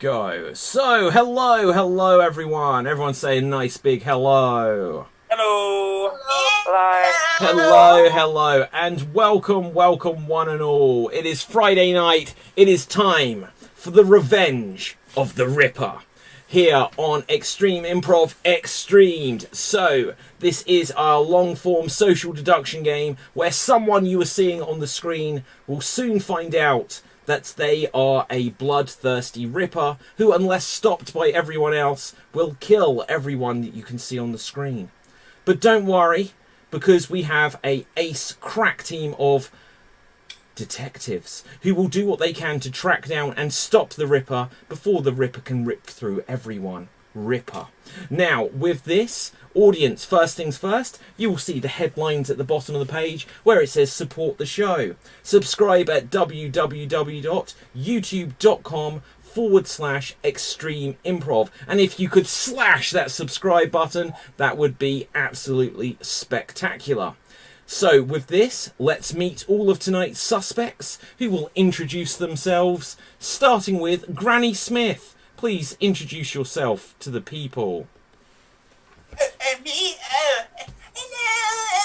Go. So, hello everyone. Everyone say a nice big hello. Hello. Hello, and welcome one and all. It is Friday night. It is time for the revenge of the Ripper here on Extreme Improv XStreamed. So, this is our long-form social deduction game where someone you are seeing on the screen will soon find out that they are a bloodthirsty Ripper who, unless stopped by everyone else, will kill everyone that you can see on the screen. But don't worry, because we have a ace crack team of detectives who will do what they can to track down and stop the Ripper before the Ripper can rip through everyone. Ripper. Now, with this, audience, first things first, you will see the headlines at the bottom of the page where it says support the show. Subscribe at www.youtube.com/extreme improv. And if you could slash that subscribe button, that would be absolutely spectacular. So with this, let's meet all of tonight's suspects who will introduce themselves, starting with Granny Smith. Please introduce yourself to the people. Me? Hello,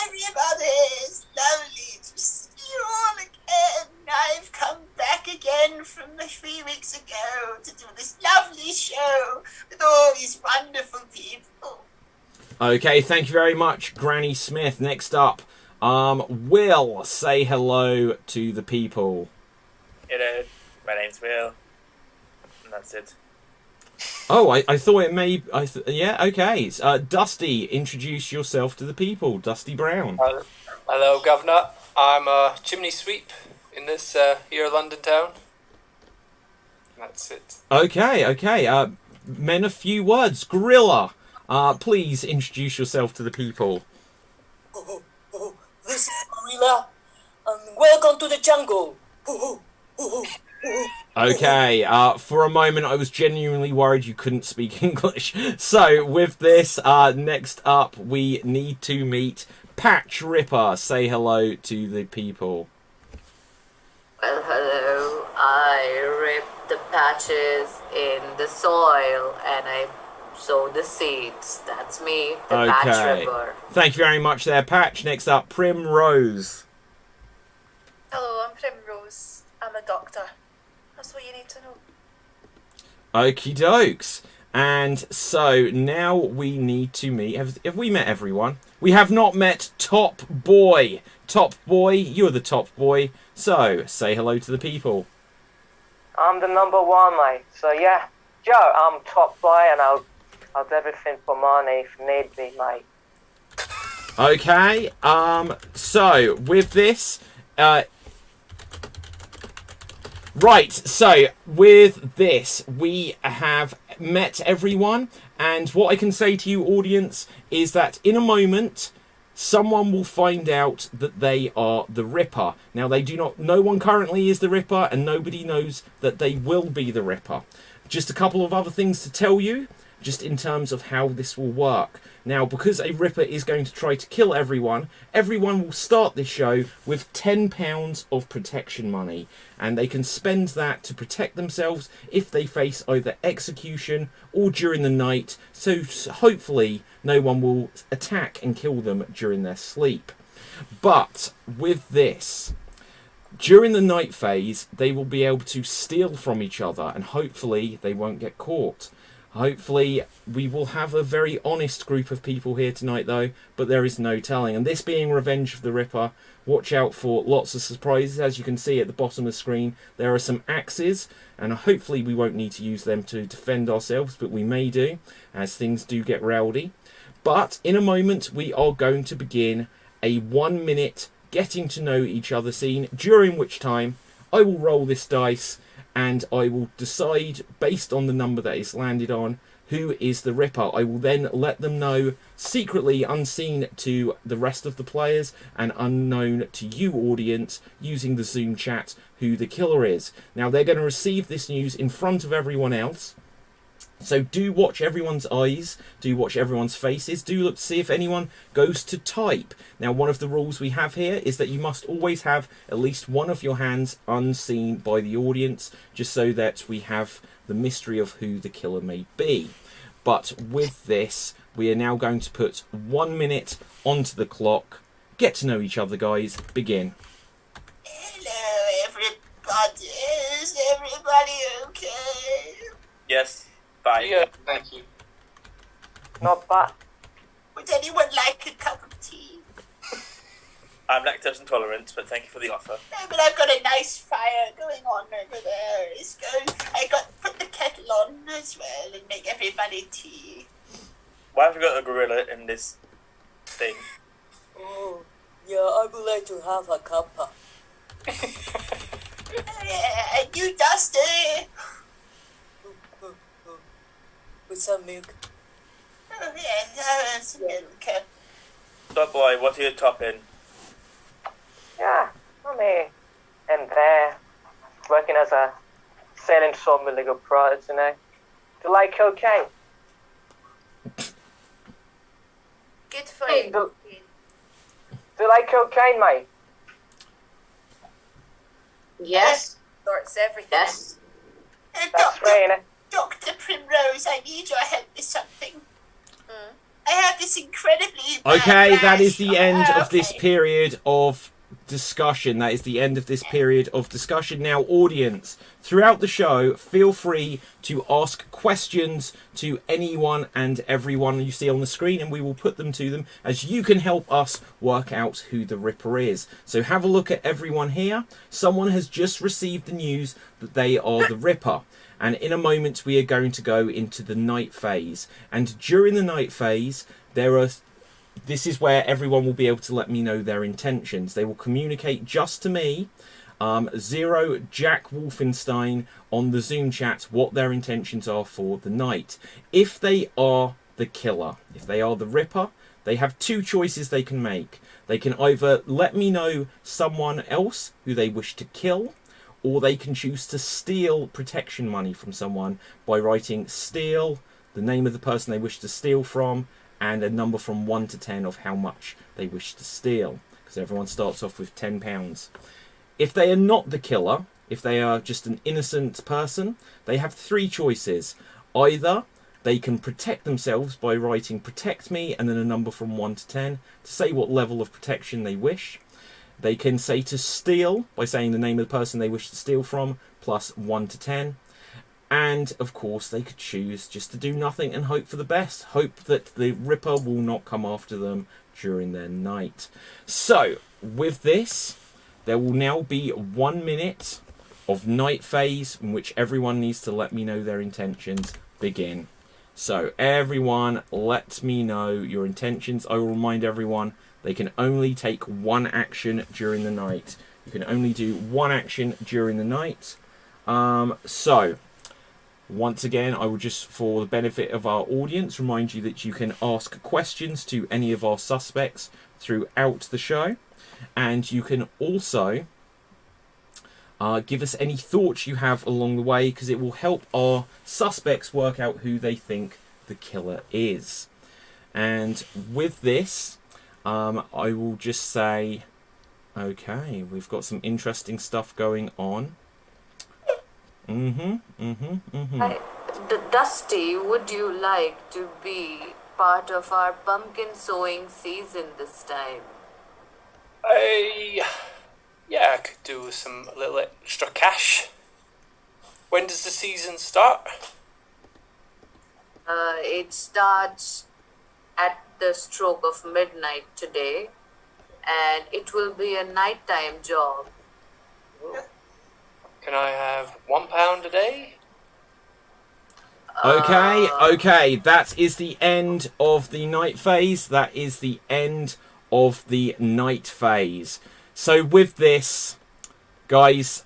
everybody. It's lovely to see you all again. I've come back again from 3 weeks ago to do this lovely show with all these wonderful people. Okay, thank you very much, Granny Smith. Next up, Will, say hello to the people. Hello, my name's Will. And that's it. Oh, I thought it may... yeah, okay. Dusty, introduce yourself to the people. Dusty Brown. Hello, Governor. I'm a chimney sweep in this here London town. That's it. Okay. Men of few words. Gorilla, please introduce yourself to the people. This is Gorilla, and welcome to the jungle. Okay, for a moment I was genuinely worried you couldn't speak English. So, with this, next up we need to meet Patch Ripper. Say hello to the people. patches in the soil and I sow the seeds. That's me, the patch Okay. ripper. Thank you very much there, Patch. Next up, Primrose. Hello, I'm Primrose. I'm a doctor. That's what you need to know. Okie dokes. And so now we need to meet. Have we met everyone? We have not met Top Boy. Top Boy, you're the top boy. So say hello to the people. I'm the number one, mate. So yeah, Joe, I'm top boy, and I'll do everything for money if need be, mate. Okay. So with this, right. So with this, we have met everyone, and what I can say to you, audience, is that in a moment, someone will find out that they are the Ripper. Now, they do not. No one currently is the Ripper, and nobody knows that they will be the Ripper. Just a couple of other things to tell you, just in terms of how this will work. Now, because a Ripper is going to try to kill everyone, everyone will start this show with £10 of protection money, and they can spend that to protect themselves if they face either execution or during the night, so hopefully no one will attack and kill them during their sleep. But with this, during the night phase, they will be able to steal from each other, and hopefully they won't get caught. Hopefully we will have a very honest group of people here tonight, though, but there is no telling. And this being Revenge of the Ripper, watch out for lots of surprises. As you can see at the bottom of the screen, there are some axes, and hopefully we won't need to use them to defend ourselves, but we may do, as things do get rowdy. But in a moment, we are going to begin a 1 minute getting to know each other scene, during which time I will roll this dice and I will decide, based on the number that is landed on, who is the Ripper. I will then let them know, secretly, unseen to the rest of the players and unknown to you, audience, using the Zoom chat, who the killer is. Now, they're going to receive this news in front of everyone else. So do watch everyone's eyes, do watch everyone's faces, do look to see if anyone goes to type. Now, one of the rules we have here is that you must always have at least one of your hands unseen by the audience, just so that we have the mystery of who the killer may be. But with this, we are now going to put 1 minute onto the clock. Get to know each other, guys. Begin. Hello, everybody. Is everybody okay? Yes. Bye. Yeah, thank you. Not bad. Would anyone like a cup of tea? I'm lactose intolerant, but thank you for the offer. No, but I've got a nice fire going on over there. It's good. I got to put the kettle on as well and make everybody tea. Why have we got a gorilla in this thing? Oh, yeah, I would like to have a cuppa. And you, Dusty? With some milk. Oh, yeah, some milk. Top boy, what are you topping? Yeah, I'm here and there, working as a selling some illegal products, you know. Do you like cocaine? Good for Hey, you. do you like cocaine, mate? Yes, Sorts everything. yes. That's right, innit? Dr. Primrose, I need your help with something. I have this incredibly bad Okay, that rash is the end on- of this okay. period of discussion. That is the end of this period of discussion. Now, audience, throughout the show, feel free to ask questions to anyone and everyone you see on the screen, and we will put them to them, as you can help us work out who the Ripper is. So have a look at everyone here. Someone has just received the news that they are the Ripper. And in a moment, we are going to go into the night phase. And during the night phase, this is where everyone will be able to let me know their intentions. They will communicate just to me, Zero Jack Wolfenstein, on the Zoom chat, what their intentions are for the night. If they are the killer, if they are the Ripper, they have two choices they can make. They can either let me know someone else who they wish to kill, or they can choose to steal protection money from someone by writing steal, the name of the person they wish to steal from, and a number from 1 to 10 of how much they wish to steal, because everyone starts off with £10. If they are not the killer, if they are just an innocent person, they have 3 choices. Either they can protect themselves by writing protect me and then a number from 1 to 10 to say what level of protection they wish. They can say to steal by saying the name of the person they wish to steal from plus 1 to 10. And of course they could choose just to do nothing and hope for the best. Hope that the Ripper will not come after them during their night. So with this, there will now be 1 minute of night phase in which everyone needs to let me know their intentions. Begin. So everyone, let me know your intentions. I will remind everyone they can only take 1 action during the night. You can only do 1 action during the night. So once again, I will just, for the benefit of our audience, remind you that you can ask questions to any of our suspects throughout the show. And you can also give us any thoughts you have along the way, because it will help our suspects work out who they think the killer is. And with this, I will just say, okay, we've got some interesting stuff going on. Dusty, would you like to be part of our pumpkin sowing season this time? Yeah, I could do with some little extra cash. When does the season start? It starts at the stroke of midnight today, and it will be a nighttime job. Can I have £1 a day? Okay, that is the end of the night phase. That is the end of the night phase. So with this, guys,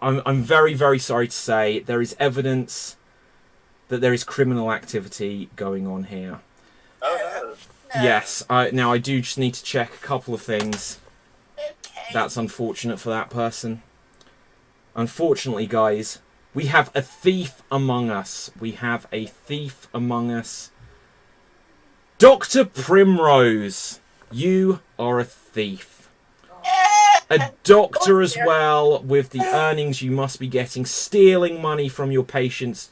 I'm very, very sorry to say there is evidence that there is criminal activity going on here. Oh, no. Yes, now I do just need to check a couple of things. Okay. That's unfortunate for that person. Unfortunately, guys, we have a thief among us. We have a thief among us. Dr. Primrose, you are a thief. A doctor as well, with the earnings you must be getting, stealing money from your patients.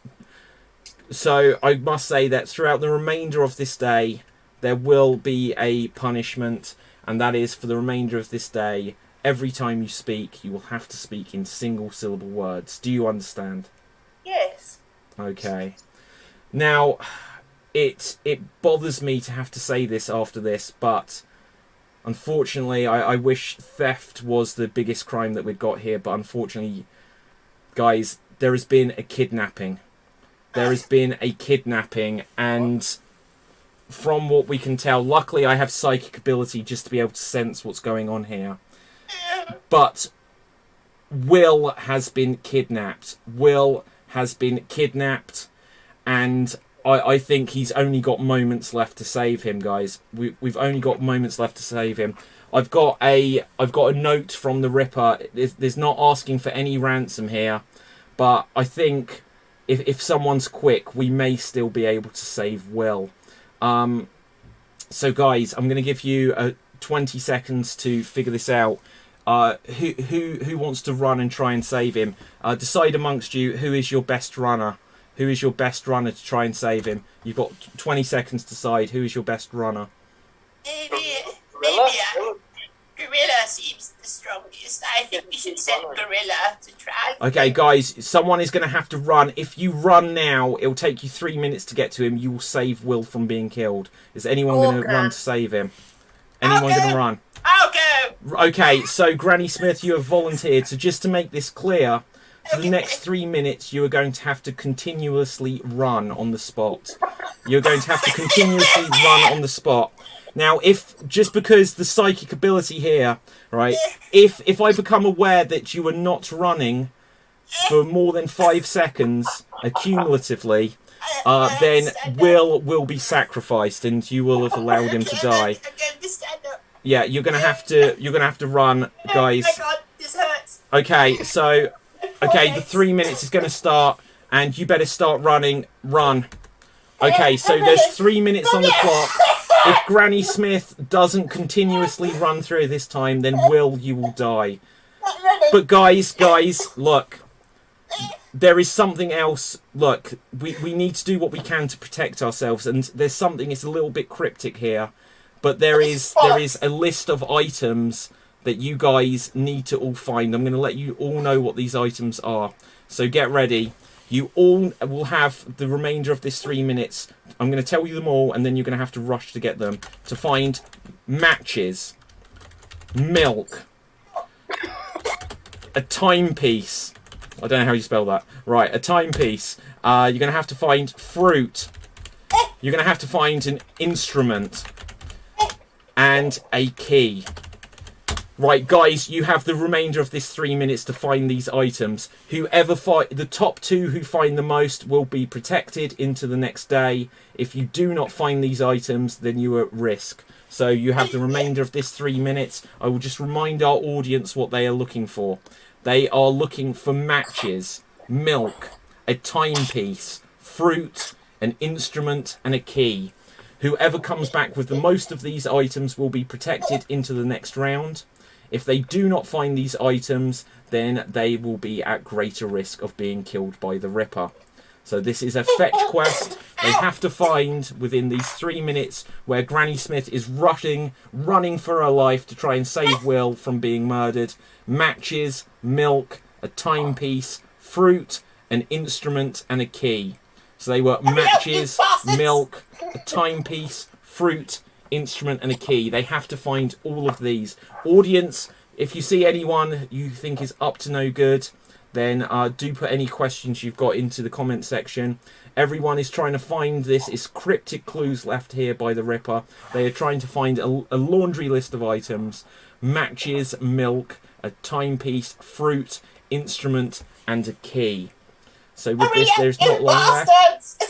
So I must say that throughout the remainder of this day, there will be a punishment, and that is for the remainder of this day. Every time you speak, you will have to speak in single-syllable words. Do you understand? Yes. Okay. Now, it bothers me to have to say this after this, but unfortunately, I wish theft was the biggest crime that we've got here, but unfortunately, guys, there has been a kidnapping. There has been a kidnapping, and from what we can tell, luckily I have psychic ability just to be able to sense what's going on here. But Will has been kidnapped. Will has been kidnapped, and I think he's only got moments left to save him, guys. We've only got moments left to save him. I've got a note from the Ripper. There's not asking for any ransom here, but I think if someone's quick, we may still be able to save Will. So guys, I'm going to give you 20 seconds to figure this out. Who wants to run and try and save him? Decide amongst you who is your best runner. Who is your best runner to try and save him? You've got 20 seconds to decide who is your best runner. Gorilla seems the strongest. I think we should send Gorilla to try. Okay, guys, someone is going to have to run. If you run now, it'll take you 3 minutes to get to him. You will save Will from being killed. Is anyone going to run to save him? Anyone going to run? I'll go. Okay, so Granny Smith, you have volunteered. So just to make this clear, for the next 3 minutes, you are going to have to continuously run on the spot. You're going to have to continuously run on the spot. Now, just because the psychic ability here, right, if I become aware that you are not running for more than 5 seconds accumulatively, then Will be sacrificed and you will have allowed him to die. I'm going to stand up. Yeah, you're gonna have to run, guys. Oh my God, this hurts. Okay, so the 3 minutes is gonna start, and you better start running. Run. Okay, so there's 3 minutes on the clock. If Granny Smith doesn't continuously run through this time, then you will die. But guys, look. There is something else. Look, we need to do what we can to protect ourselves, and there's something. It's a little bit cryptic here, but there is a list of items that you guys need to all find. I'm going to let you all know what these items are. So get ready. You all will have the remainder of this 3 minutes. I'm going to tell you them all, and then you're going to have to rush to get them. To find matches, milk, a timepiece. I don't know how you spell that. Right, a timepiece. You're going to have to find fruit. You're going to have to find an instrument. And a key. Right, guys, you have the remainder of this 3 minutes to find these items. Whoever the top two who find the most will be protected into the next day. If you do not find these items, then you are at risk. So you have the remainder of this 3 minutes. I will just remind our audience what they are looking for. They are looking for matches, milk, a timepiece, fruit, an instrument, and a key. Whoever comes back with the most of these items will be protected into the next round. If they do not find these items, then they will be at greater risk of being killed by the Ripper. So this is a fetch quest. They have to find within these 3 minutes where Granny Smith is running for her life to try and save Will from being murdered. Matches, milk, a timepiece, fruit, an instrument, and a key. So they were matches, milk, a timepiece, fruit, instrument, and a key. They have to find all of these. Audience, if you see anyone you think is up to no good, then do put any questions you've got into the comment section. Everyone is trying to find this. It's cryptic clues left here by the Ripper. They are trying to find a laundry list of items. Matches, milk, a timepiece, fruit, instrument, and a key. So with this, there's not long left.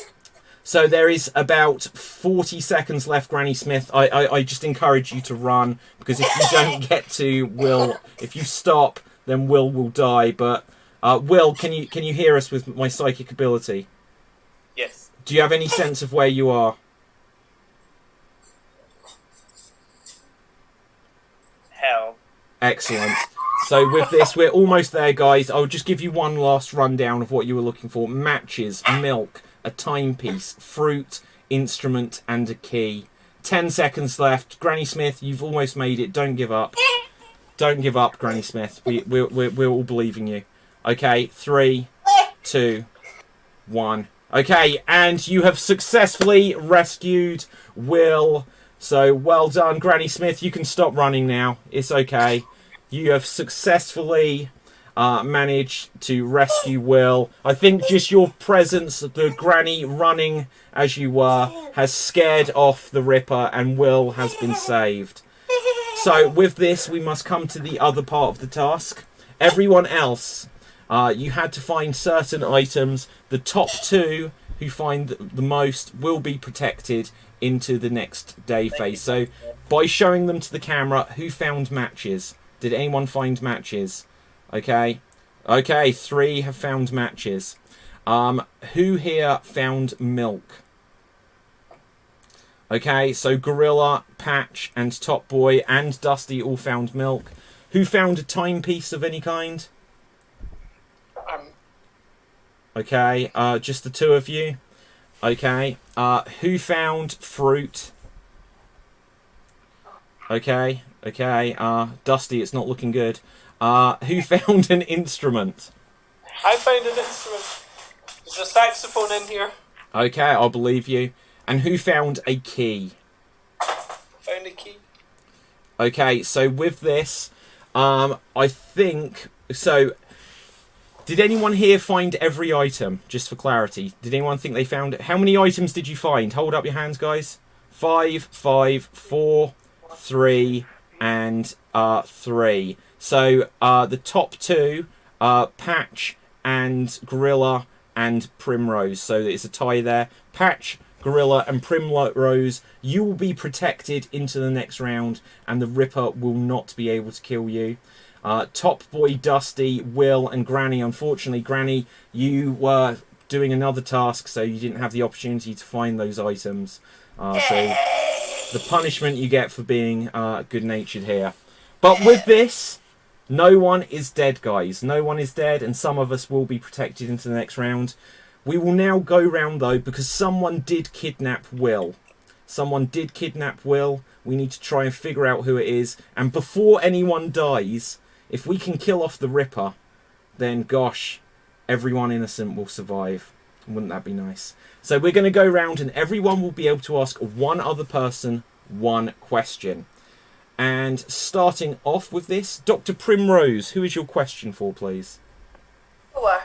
So there is about 40 seconds left, Granny Smith. I just encourage you to run, because if you don't get to Will, if you stop, then Will die. But Will, can you hear us with my psychic ability? Yes. Do you have any sense of where you are? Hell. Excellent. So with this, we're almost there, guys. I'll just give you one last rundown of what you were looking for. Matches, milk, a timepiece, fruit, instrument, and a key. 10 seconds left. Granny Smith, you've almost made it. Don't give up. Don't give up, Granny Smith. We're all believing you. Okay, 3, 2, 1. Okay, and you have successfully rescued Will. So well done, Granny Smith. You can stop running now. It's okay. You have successfully managed to rescue Will. I think just your presence, the Granny running as you were, has scared off the Ripper, and Will has been saved. So with this, we must come to the other part of the task. Everyone else, you had to find certain items. The top two who find the most will be protected into the next day phase. So by showing them to the camera, who found matches? Did anyone find matches? Okay. Okay, 3 have found matches. Who here found milk? Okay, so Gorilla, Patch, and Top Boy, and Dusty all found milk. Who found a timepiece of any kind? Okay, just the two of you. Okay, who found fruit? Okay, Dusty, it's not looking good. Who found an instrument? I found an instrument. There's a saxophone in here. Okay, I'll believe you. And who found a key? Found a key. Okay, so with this, I think... So, did anyone here find every item, just for clarity? Did anyone think they found it? How many items did you find? Hold up your hands, guys. 5, 4, 3, and 3. So, the top two, Patch and Gorilla and Primrose. So, it's a tie there. Patch, Gorilla, and Primrose, you will be protected into the next round, and the Ripper will not be able to kill you. Top Boy, Dusty, Will, and Granny. Unfortunately, Granny, you were doing another task, so you didn't have the opportunity to find those items. So the punishment you get for being good-natured here. But with this, No one is dead, guys. No one is dead, and some of us will be protected into the next round. We will now go round, though, because someone did kidnap Will. Someone did kidnap Will. We need to try and figure out who it is. And before anyone dies, if we can kill off the Ripper, then, gosh, everyone innocent will survive. Wouldn't that be nice? So we're going to go round, and everyone will be able to ask one other person one question. And starting off with this, Dr. Primrose, who is your question for, please? Four.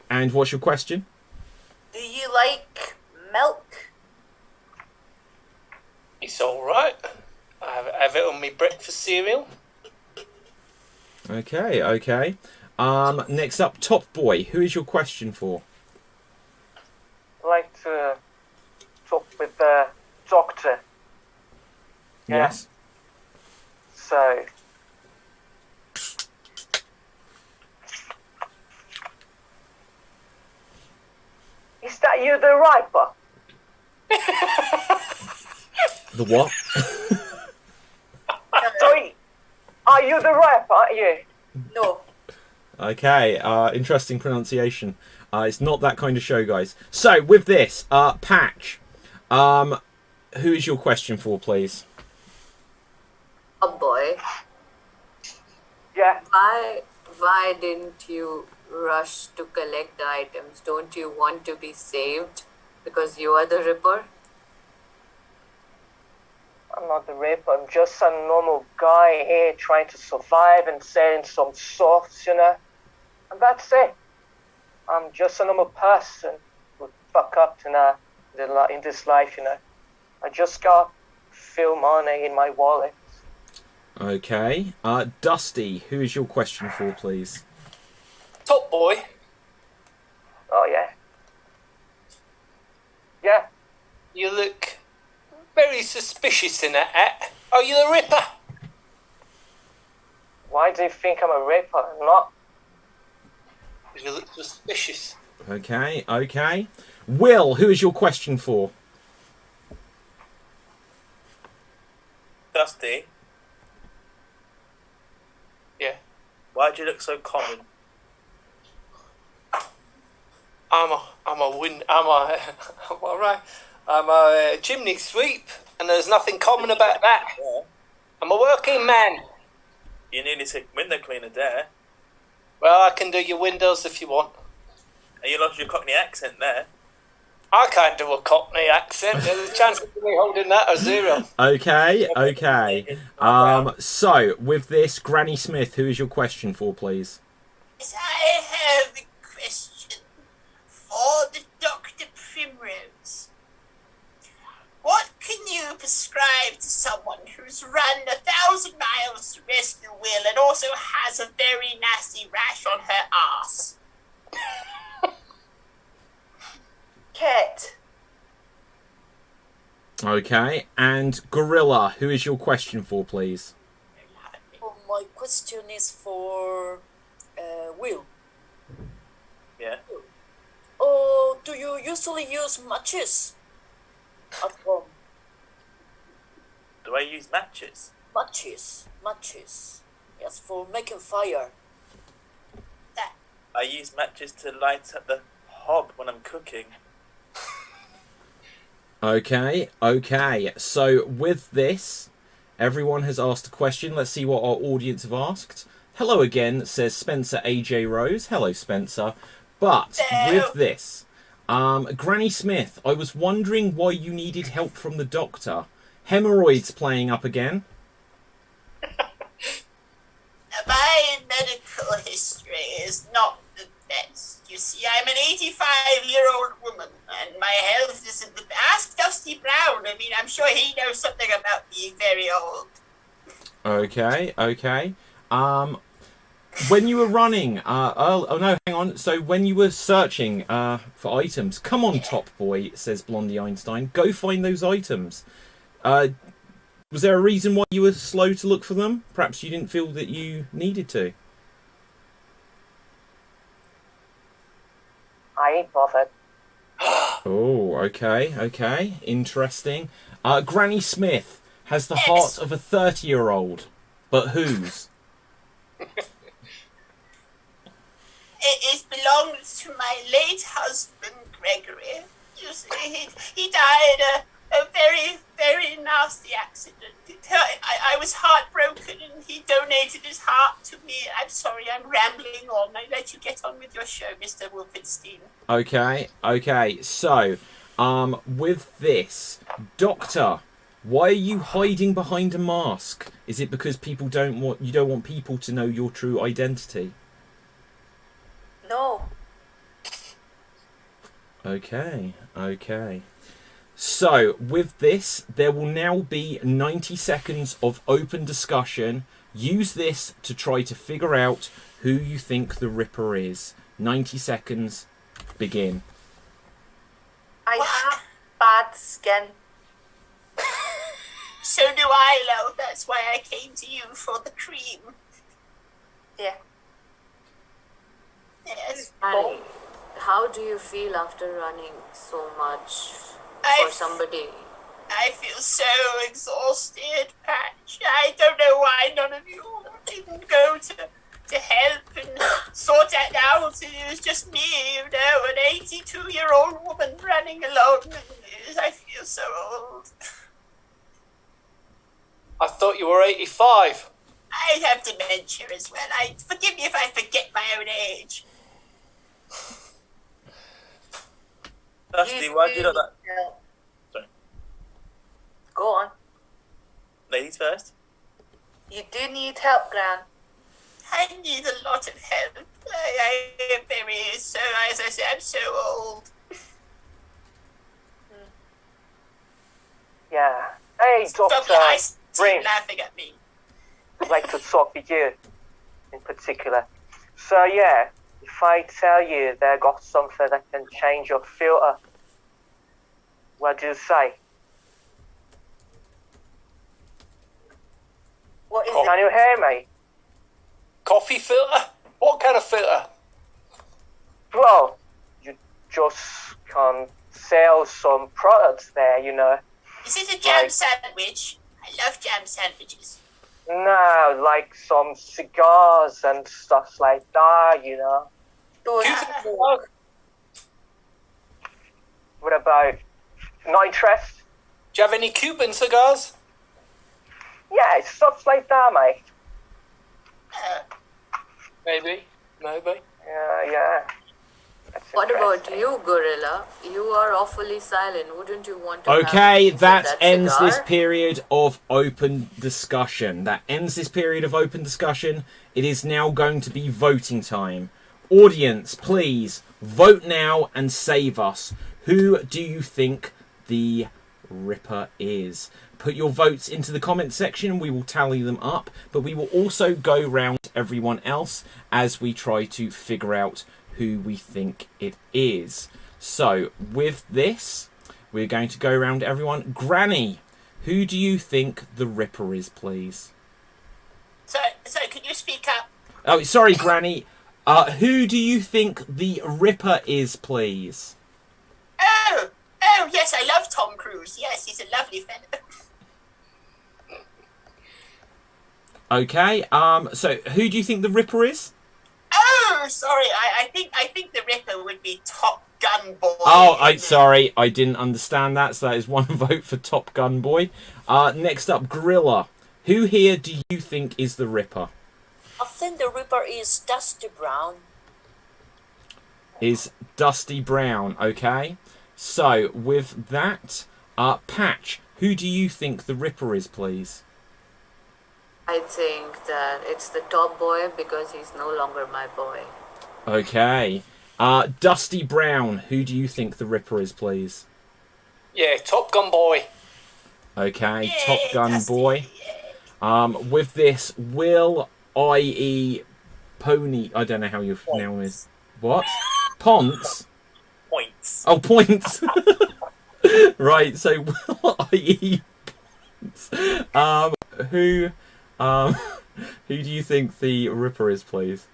And what's your question? Do you like milk? It's alright. I have it on my breakfast cereal. Okay, okay. Next up, Top Boy, who is your question for? I'd like to talk with the doctor. Yeah. Yes. So, is that you, the Riper? The what? Sorry, are you the Riper? Aren't you? No. Okay, interesting pronunciation. It's not that kind of show, guys. So, with this, Patch, who is your question for, please? Oh boy, Yeah. why didn't you rush to collect the items? Don't you want to be saved because you are the Ripper? I'm not the Ripper. I'm just a normal guy here trying to survive and selling some softs, you know. And that's it. I'm just a normal person who fuck up in this life, you know. I just got few money in my wallet. Okay. Dusty, who is your question for, please? Top Boy, Oh yeah. Yeah. you look very suspicious in that hat. Are you the Ripper? Why do you think I'm a Ripper? I'm not. You look suspicious. Okay, okay. Will, who is your question for? Dusty, Yeah. why do you look so common? I'm a chimney sweep, and there's nothing common about that. Yeah. I'm a working man. You nearly said window cleaner there, Well, I can do your windows if you want. and you lost your Cockney accent there. I can't do a Cockney accent. There's a chance of me holding that a zero. Okay, okay. So, with this, Granny Smith, who is your question for, please? Yes, I have a question for the Dr. Primrose. What can you prescribe to someone who's run 1,000 miles to rescue Will and also has a very nasty rash on her arse? Cat. Okay, and Gorilla, who is your question for, please? Oh, my question is for Will. Yeah. Oh, do you usually use matches at home? Do I use matches? Matches. Yes, for making fire. I use matches to light up the hob when I'm cooking. Okay, okay. So, with this, everyone has asked a question. Let's see what our audience have asked. Hello again, says Spencer AJ Rose. Hello, Spencer. But with this, Granny Smith, I was wondering why you needed help from the doctor. Hemorrhoids playing up again. My medical history is not the best. You see, I'm an 85-year-old woman, and my health isn't the best. Ask Dusty Brown. I mean, I'm sure he knows something about being very old. Okay, okay. When you were running, oh no, hang on. So when you were searching for items, come on, Top Boy, says Blondie Einstein. Go find those items. Was there a reason why you were slow to look for them? Perhaps you didn't feel that you needed to. I ain't bothered. Oh, okay, okay. Interesting. Granny Smith has the heart of a 30-year-old. But whose? It belongs to my late husband, Gregory. You see, he died a very, very nasty accident. I was heartbroken and he donated his heart to me. I'm sorry, I'm rambling on. I let you get on with your show, Mr. Wolfenstein. Okay. So, with this, Doctor, why are you hiding behind a mask? Is it because you don't want people to know your true identity? No. Okay. So, with this, there will now be 90 seconds of open discussion. Use this to try to figure out who you think the Ripper is. 90 seconds, begin. I have bad skin. So do I, love. That's why I came to you for the cream. Yeah. Yes. Annie, how do you feel after running so much for somebody? I feel so exhausted, Patch. I don't know why none of you didn't go to help and sort that out. It was just me, an 82-year-old woman running alone. And I feel so old. I thought you were 85. I have dementia as well. Forgive me if I forget my own age. Dusty, why do you not that? Sorry. Go on. Ladies first. You do need help, Gran. I need a lot of help. I am as I said, I'm so old. Yeah. Hey, Doctor. I see Brain. you laughing at me. I'd like to talk with you in particular. So yeah, if I tell you they got something that can change your filter, what do you say? What is Can it? you hear me? Coffee filter? What kind of filter? Well, you just can sell some products there, you know. Is it a jam Right. sandwich? I love jam sandwiches. No, like some cigars and stuff like that, you know. Those What about nitrous? Do you have any Cuban cigars? Yeah, stuff like that, mate. Maybe. Yeah. That's What about interesting. you, Gorilla? You are awfully silent. Wouldn't you want to Okay, have that ends cigar? this period of open discussion. It is now going to be voting time. Audience, please vote now and save us. Who do you think the Ripper is? Put your votes into the comments section. We will tally them up, but we will also go round everyone else as we try to figure out who we think it is. So with this, we're going to go around everyone. Granny, who do you think the Ripper is, please? So can you speak up? Oh, sorry, Granny. Who do you think the Ripper is, please? Oh, yes, I love Tom Cruise. Yes, he's a lovely fellow. Okay. So who do you think the Ripper is? Oh, sorry. I think the Ripper would be Top Gun Boy. Oh, sorry, I didn't understand that. So that is one vote for Top Gun Boy. Next up, Gorilla. Who here do you think is the Ripper? I think the Ripper is Dusty Brown. Is Dusty Brown, okay? So, with that, Patch, who do you think the Ripper is, please? I think that it's the top boy because he's no longer my boy. Okay. Dusty Brown, who do you think the Ripper is, please? Yeah, Top Gun Boy. Okay, Yay, Top Gun Dusty, Boy. yay. With this, Will, i.e. Pony, I don't know how your name is. What? Ponce? Points. Oh, Points. Right, so Will, i.e. Ponce. Who do you think the Ripper is, please?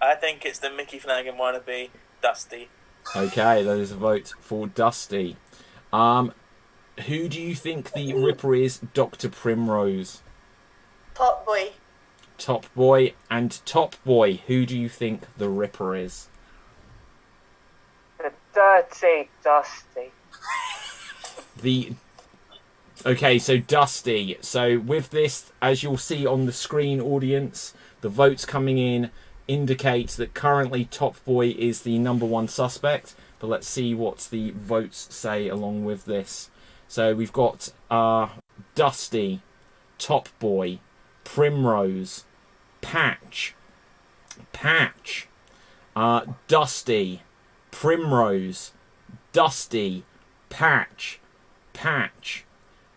I think it's the Mickey Flanagan wannabe, Dusty. Okay, that is a vote for Dusty. Who do you think the Ripper is, Dr. Primrose? Top boy. Top Boy. And Top Boy, who do you think the Ripper is? The dirty Dusty. Okay, so Dusty. So with this, as you'll see on the screen, audience, the votes coming in indicate that currently Top Boy is the number one suspect. But let's see what the votes say along with this. So we've got Dusty, Top Boy, Primrose, Patch, Dusty, Primrose, Dusty, Patch,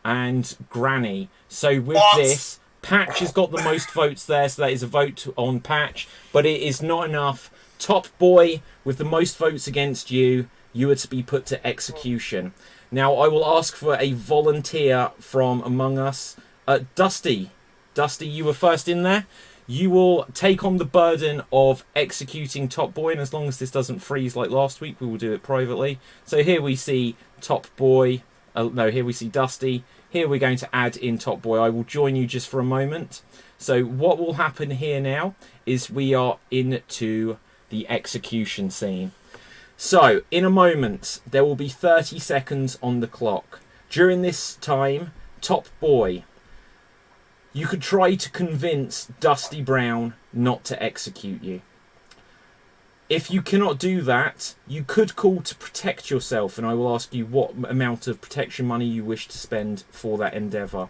and Granny. So with this, Patch has got the most votes there, so that is a vote on Patch, but it is not enough. Top Boy, with the most votes against you, you are to be put to execution. Now, I will ask for a volunteer from among us. Dusty, you were first in there. You will take on the burden of executing Top Boy, and as long as this doesn't freeze like last week, we will do it privately. So here we see Top Boy. Here we see Dusty. Here we're going to add in Top Boy. I will join you just for a moment. So what will happen here now is we are into the execution scene. So in a moment, there will be 30 seconds on the clock. During this time, Top Boy, you could try to convince Dusty Brown not to execute you. If you cannot do that, you could call to protect yourself, and I will ask you what amount of protection money you wish to spend for that endeavour.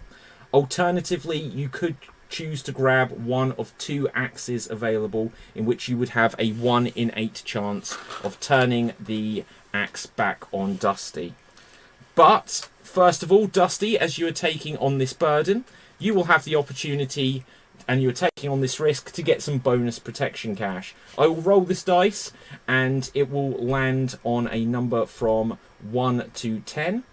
Alternatively, you could choose to grab one of two axes available, in which you would have a 1 in 8 chance of turning the axe back on Dusty. But, first of all, Dusty, as you are taking on this burden, you will have the opportunity, and you're taking on this risk, to get some bonus protection cash. I will roll this dice, and it will land on a number from 1 to 10.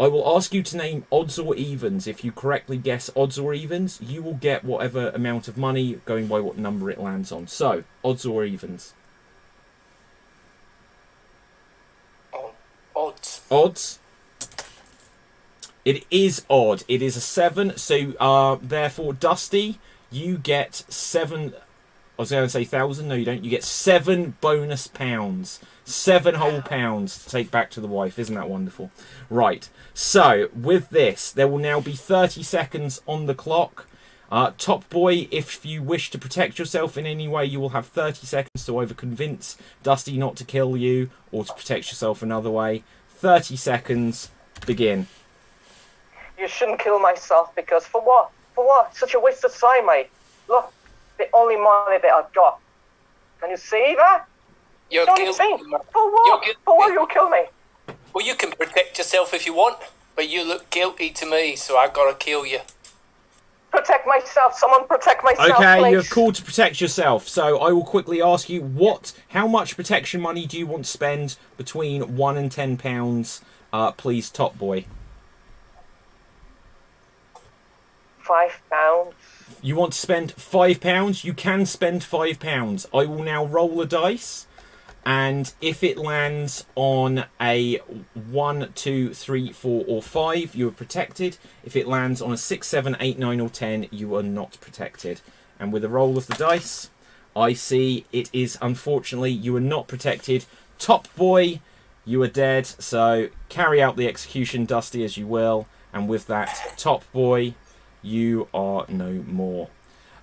I will ask you to name odds or evens. If you correctly guess odds or evens, you will get whatever amount of money, going by what number it lands on. So, odds or evens? Odds. Odds? It is odd. It is a 7. So, therefore, Dusty, you get 7. I was going to say 1,000. No, you don't. You get 7 bonus pounds. 7 whole pounds to take back to the wife. Isn't that wonderful? Right. So, with this, there will now be 30 seconds on the clock. Top Boy, if you wish to protect yourself in any way, you will have 30 seconds to either convince Dusty not to kill you or to protect yourself another way. 30 seconds. Begin. You shouldn't kill myself, because for what? For what? Such a waste of time, mate. Look, the only money that I've got. Can you see that? You're Don't guilty. you see? For what? For what you kill me? Well, you can protect yourself if you want, but you look guilty to me, so I gotta kill you. Protect myself. Someone protect myself, Okay, please. you have called to protect yourself. So I will quickly ask you, how much protection money do you want to spend between £1 and £10? Please, Top Boy. £5. You want to spend £5? You can spend £5. I will now roll a dice, and if it lands on a 1, 2, 3, 4, or 5, you are protected. If it lands on a 6, 7, 8, 9, or 10, you are not protected. And with a roll of the dice, I see it is, unfortunately, you are not protected. Top Boy, you are dead. So carry out the execution, Dusty, as you will. And with that, Top Boy, you are no more.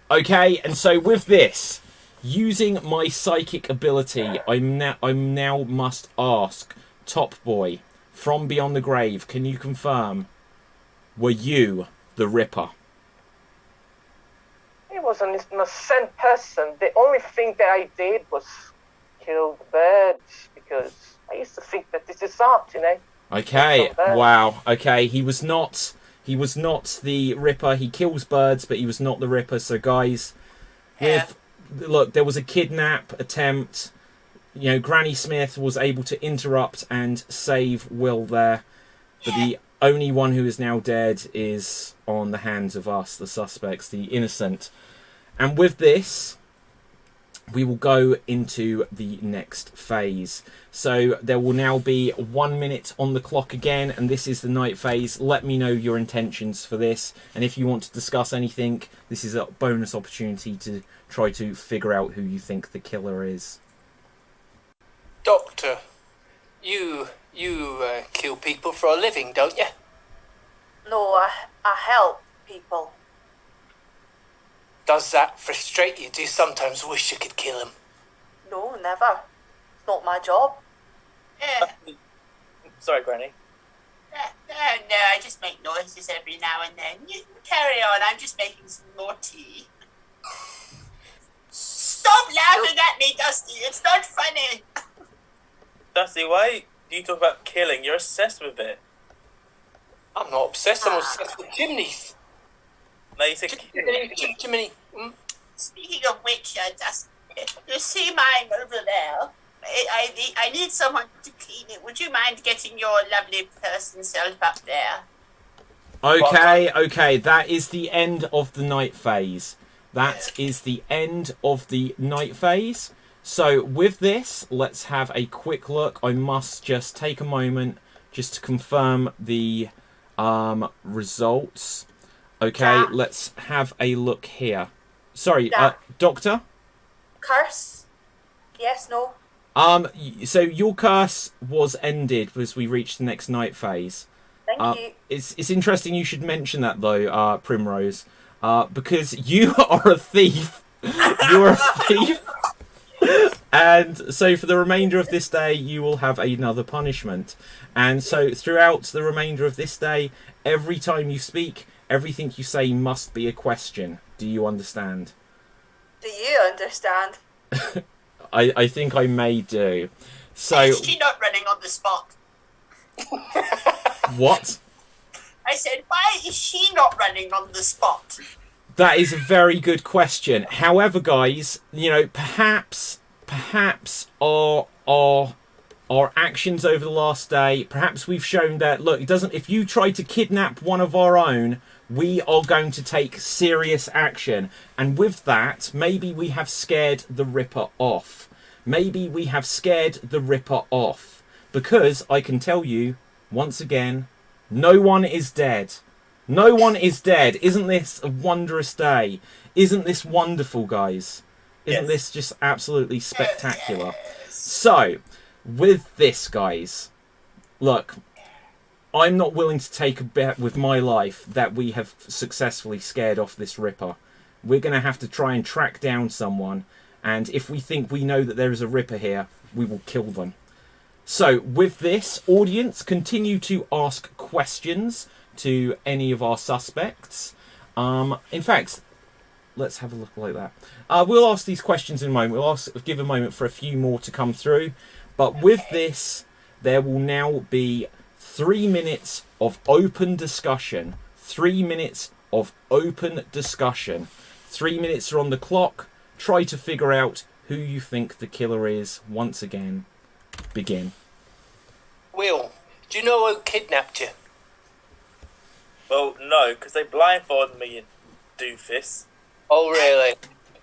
Okay, and so with this, using my psychic ability, I now must ask Top Boy, from beyond the grave, can you confirm, were you the Ripper? He was an innocent person. The only thing that I did was kill the birds, because I used to think that this is art, you know. Okay, wow. Okay, he was not the Ripper. He kills birds, but he was not the Ripper. So, guys, look, there was a kidnap attempt. You know, Granny Smith was able to interrupt and save Will there. But the only one who is now dead is on the hands of us, the suspects, the innocent. And with this, we will go into the next phase. So there will now be 1 minute on the clock again, and this is the night phase. Let me know your intentions for this, and if you want to discuss anything, this is a bonus opportunity to try to figure out who you think the killer is. Doctor, you kill people for a living, don't you? No, I help people. Does that frustrate you? Do you sometimes wish you could kill him? No, never. It's not my job. Sorry, Granny. No, I just make noises every now and then. You can carry on, I'm just making some more tea. Stop laughing at me, Dusty, it's not funny. Dusty, why do you talk about killing? You're obsessed with it. I'm not obsessed, I'm obsessed with chimneys. No, you said killing. Chimney. Speaking of which, Dusty, you see mine over there? I need someone to clean it. Would you mind getting your lovely person self up there? Okay, that is the end of the night phase. That is the end of the night phase. So with this, let's have a quick look. I must just take a moment just to confirm the results. Okay, let's have a look here. Sorry, Doctor? Curse? Yes, no? So your curse was ended as we reached the next night phase. Thank you. It's interesting you should mention that though, Primrose, because you are a thief. You're a thief. And so for the remainder of this day, you will have another punishment. And so throughout the remainder of this day, every time you speak, everything you say must be a question. Do you understand? Do you understand? I think I may do. So Is she not running on the spot? what? I said, why is she not running on the spot? That is a very good question. However, guys, you know, perhaps our actions over the last day, perhaps we've shown that, look, it doesn't. If you try to kidnap one of our own, we are going to take serious action. And with that, maybe we have scared the Ripper off. Maybe we have scared the Ripper off. Because I can tell you, once again, no one is dead. No one is dead. Isn't this a wondrous day? Isn't this wonderful, guys? Isn't this just absolutely spectacular? So, with this, guys, look, I'm not willing to take a bet with my life that we have successfully scared off this Ripper. We're going to have to try and track down someone, and if we think we know that there is a Ripper here, we will kill them. So, with this, audience, continue to ask questions to any of our suspects. In fact, let's have a look like that. We'll ask these questions in a moment. We'll give a moment for a few more to come through. But with this, there will now be 3 minutes of open discussion. 3 minutes of open discussion. 3 minutes are on the clock. Try to figure out who you think the killer is. Once again, begin. Will, do you know who kidnapped you? Well, no, because they blindfolded me, you doofus. Oh, really?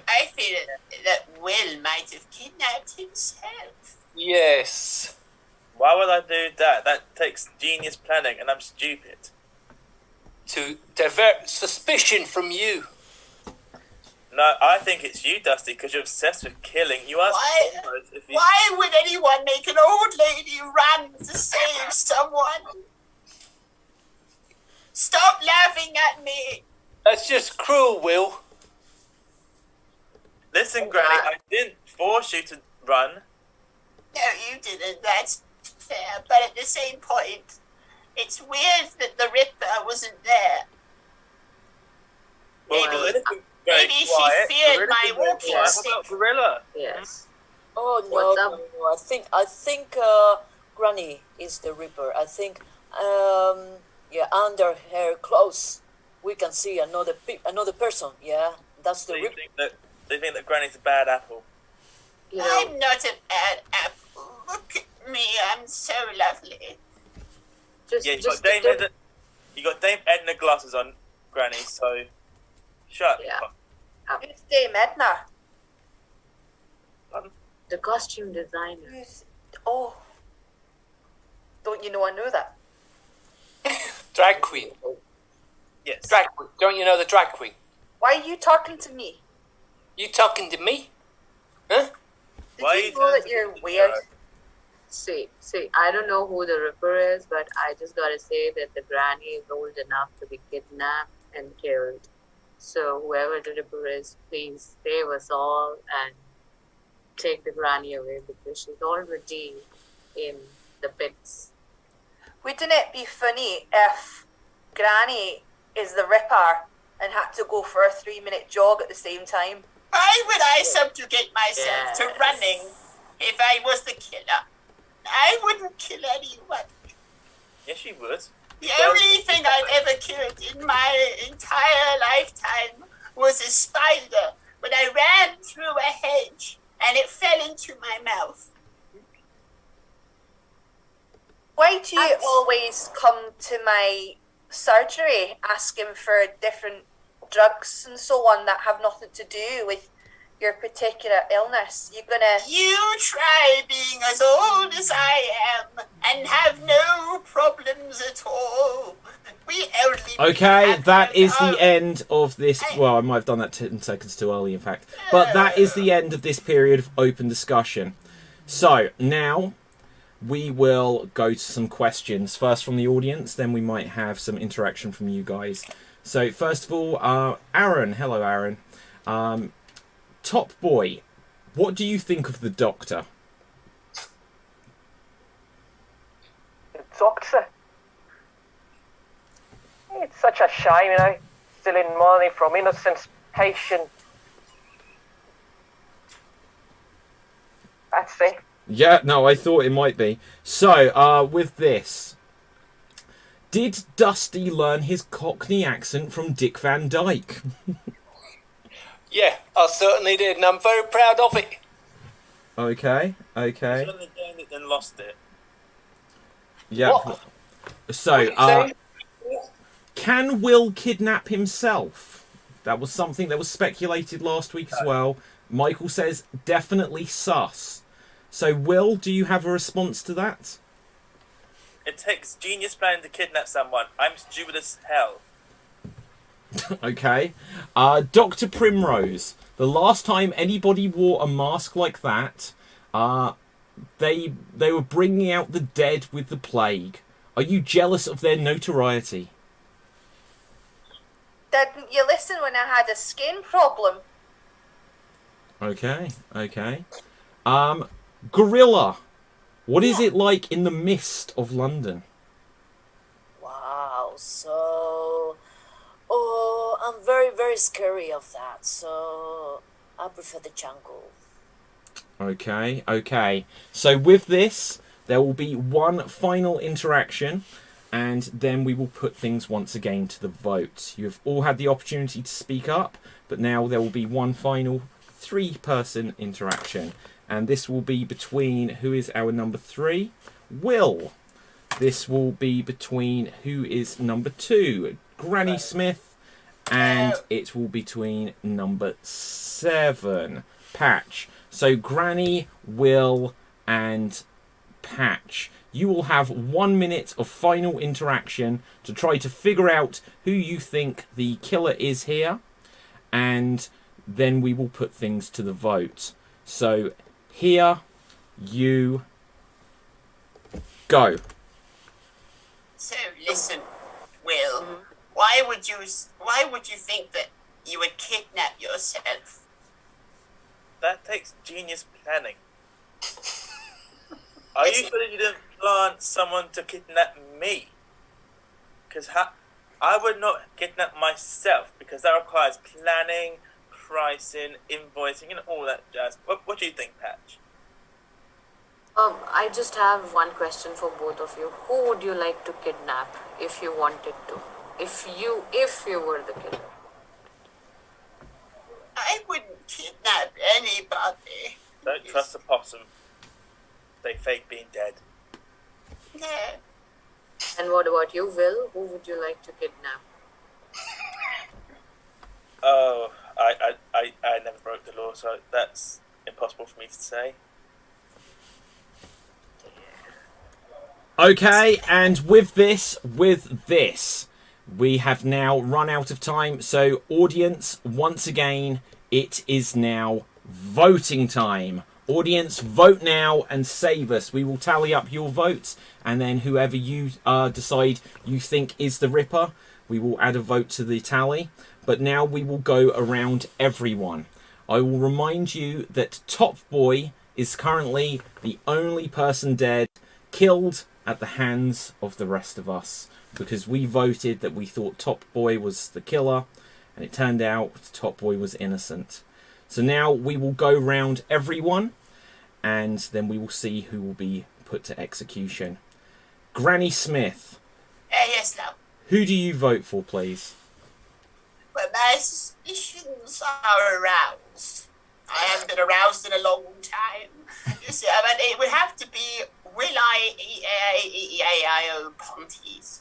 I feel that Will might have kidnapped himself. Yes. Why would I do that? That takes genius planning, and I'm stupid. To divert suspicion from you. No, I think it's you, Dusty, because you're obsessed with killing. You asked Why would anyone make an old lady run to save someone? Stop laughing at me! That's just cruel, Will. Listen, Granny, I didn't force you to run. No, you didn't. That's fair. But at the same point, it's weird that the Ripper wasn't there. Well, Maybe she feared my walking stick. How about Gorilla? Yes. Oh What's no, up? no, I think Granny is the Reaper. I think yeah, under her clothes we can see another person. Yeah, that's the Do you Reaper. think that Granny's a bad apple? You know, I'm not a bad apple. Look at me, I'm so lovely. just, Yeah, just you got Dame Edna glasses on, Granny. So shut. Yeah. It's Dame Edna. The costume designer. Oh. Don't you know I know that? Drag queen. Yes. Drag queen. Don't you know the drag queen? Why are you talking to me? You talking to me? Huh? Did Why you are you know that turning you're to the weird? mirror? See, I don't know who the Ripper is, but I just gotta say that the granny is old enough to be kidnapped and killed. So whoever the Ripper is, please save us all and take the granny away because she's already in the pits. Wouldn't it be funny if Granny is the Ripper and had to go for a 3-minute jog at the same time? Why would I subjugate myself to Yes. running if I was the killer? I wouldn't kill anyone. Yes, you would. The only thing I've ever killed in my entire lifetime was a spider when I ran through a hedge and it fell into my mouth. Why do you That's- always come to my surgery asking for different drugs and so on that have nothing to do with your particular illness? You're gonna... You try being as old as I am and have no problems at all. We elderly people Okay, have that is no- the end of this. Well, I might have done that 10 seconds too early, in fact. But that is the end of this period of open discussion. So, now we will go to some questions. First from the audience, then we might have some interaction from you guys. So, first of all, Aaron. Hello, Aaron. Top Boy, what do you think of the Doctor? The Doctor. It's such a shame, you know, stealing money from innocent patients. That's it. Yeah, no, I thought it might be. So, with this, did Dusty learn his Cockney accent from Dick Van Dyke? Yeah, I certainly did, and I'm very proud of it. Okay. You certainly gained it and lost it. Yeah. What? So, Say? can Will kidnap himself? That was something that was speculated last week as well. Michael says definitely sus. So, Will, do you have a response to that? It takes genius planning to kidnap someone. I'm stupid as hell. Okay. Dr. Primrose. The last time anybody wore a mask like that, they were bringing out the dead with the plague. Are you jealous of their notoriety? Didn't you listen when I had a skin problem? Okay. Gorilla. What is it like in the mist of London? Wow, so... Oh, I'm very, very scary of that, so I prefer the jungle. Okay. So with this, there will be one final interaction, and then we will put things once again to the vote. You have all had the opportunity to speak up, but now there will be one final 3-person interaction. And this will be between who is our number 3? Will. This will be between who is number 2? Granny Smith. And it will be between number 7? Patch. So Granny, Will, and Patch. You will have 1 minute of final interaction to try to figure out who you think the killer is here. And then we will put things to the vote. So here you go. So listen, Will. Why would you think that you would kidnap yourself? That takes genius planning. Are you sure you didn't plan someone to kidnap me? Because I would not kidnap myself, because that requires planning, pricing, invoicing, and all that jazz. What do you think, Patch? I just have one question for both of you. Who would you like to kidnap if you wanted to? If you were the killer. I wouldn't kidnap anybody. Don't trust the possum. They fake being dead. No. And what about you, Will? Who would you like to kidnap? Oh, I never broke the law, so that's impossible for me to say. Okay, and with this, we have now run out of time. So, audience, once again, it is now voting time. Audience, vote now and save us. We will tally up your votes, and then whoever you decide you think is the Ripper, we will add a vote to the tally. But now we will go around everyone. I will remind you that Top Boy is currently the only person dead, killed at the hands of the rest of us, because we voted that we thought Top Boy was the killer, and it turned out Top Boy was innocent. So now we will go round everyone, and then we will see who will be put to execution. Granny Smith, Yes, love. who do you vote for, please? Well, my suspicions are aroused. I haven't been aroused in a long time. You see, but it would have to be Will-I-E-A-I-O Ponties.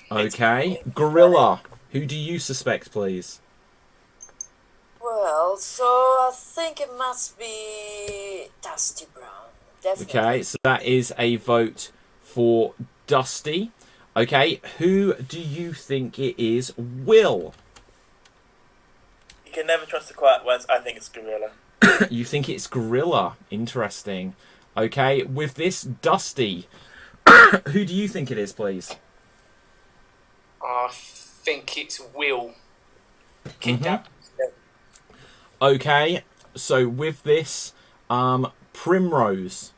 Okay. Gorilla, who do you suspect, please? Well, so I think it must be Dusty Brown. Definitely. Okay, so that is a vote for Dusty. Okay, who do you think it is? Will. You can never trust the quiet ones. I think it's Gorilla. You think it's Gorilla. Interesting. Okay, with this, Dusty. Who do you think it is, please? I think it's Will. Kidnapped. Okay, so with this, Primrose.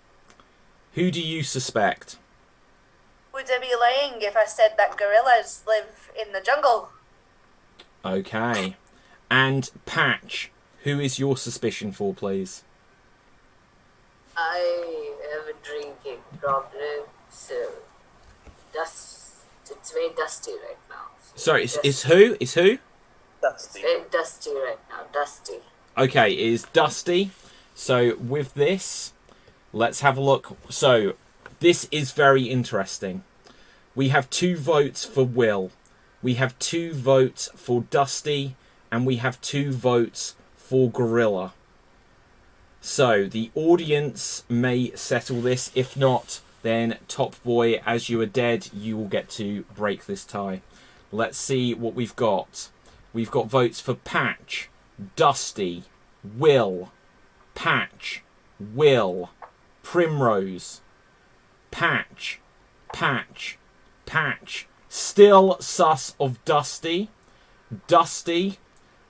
Who do you suspect? Would I be lying if I said that gorillas live in the jungle? Okay. And Patch, who is your suspicion for, please? I have a drinking problem, so it's very dusty right now. Sorry, it's who? It's who? Dusty. Very dusty right now, dusty. Okay, it is Dusty. So with this, let's have a look. So this is very interesting. We have 2 votes for Will. We have 2 votes for Dusty. And we have 2 votes for Gorilla. So the audience may settle this. If not, then Top Boy, as you are dead, you will get to break this tie. Let's see what we've got. We've got votes for Patch, Dusty, Will, Patch, Will, Primrose, Patch, Patch, Patch. Still sus of Dusty, Dusty,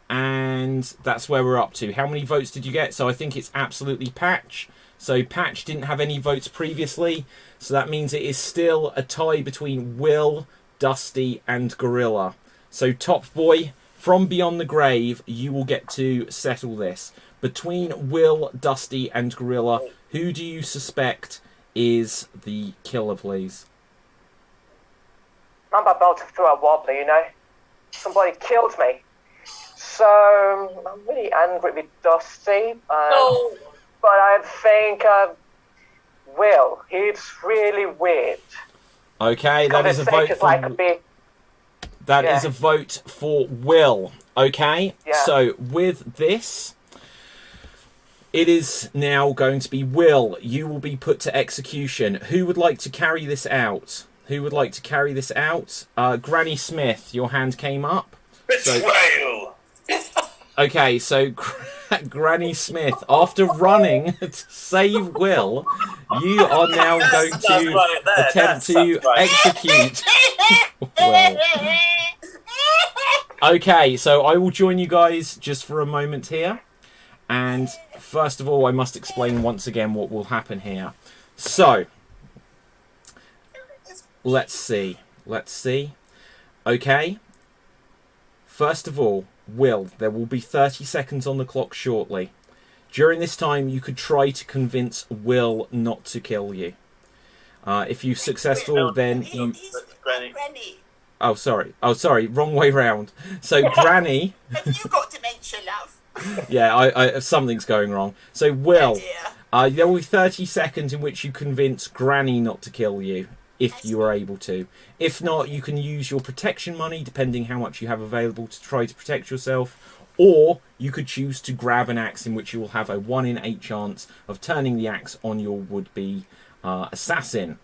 and that's where we're up to. How many votes did you get? So I think it's absolutely Patch. So Patch didn't have any votes previously, so that means it is still a tie between Will, Dusty, and Gorilla. So Top Boy, from beyond the grave, you will get to settle this. Between Will, Dusty, and Gorilla, who do you suspect is the killer, please? I'm about to throw a wobbly, you know. Somebody killed me. So I'm really angry with Dusty. No. But I think Will. He's really weird. Okay, that is a vote Conversation's for... like a bit. That Yeah. is a vote for Will. Okay, Yeah. so with this, it is now going to be Will. You will be put to execution. Who would like to carry this out? Who would like to carry this out? Granny Smith, your hand came up. Betrayal! Okay, so Granny Smith, after running to save Will, you are now going to attempt to execute Will. Okay, so I will join you guys just for a moment here. And first of all, I must explain once again what will happen here. So, let's see. Okay. First of all, Will, there will be 30 seconds on the clock shortly. During this time, you could try to convince Will not to kill you. If you're successful, then you... Granny. Oh, sorry. Wrong way round. So, Granny... Have you got dementia, love? Yeah, I something's going wrong. So, Will, Oh, dear. there will be 30 seconds in which you convince Granny not to kill you, if you are able to. If not, you can use your protection money, depending how much you have available, to try to protect yourself. Or you could choose to grab an axe, in which you will have a 1 in 8 chance of turning the axe on your would-be assassin.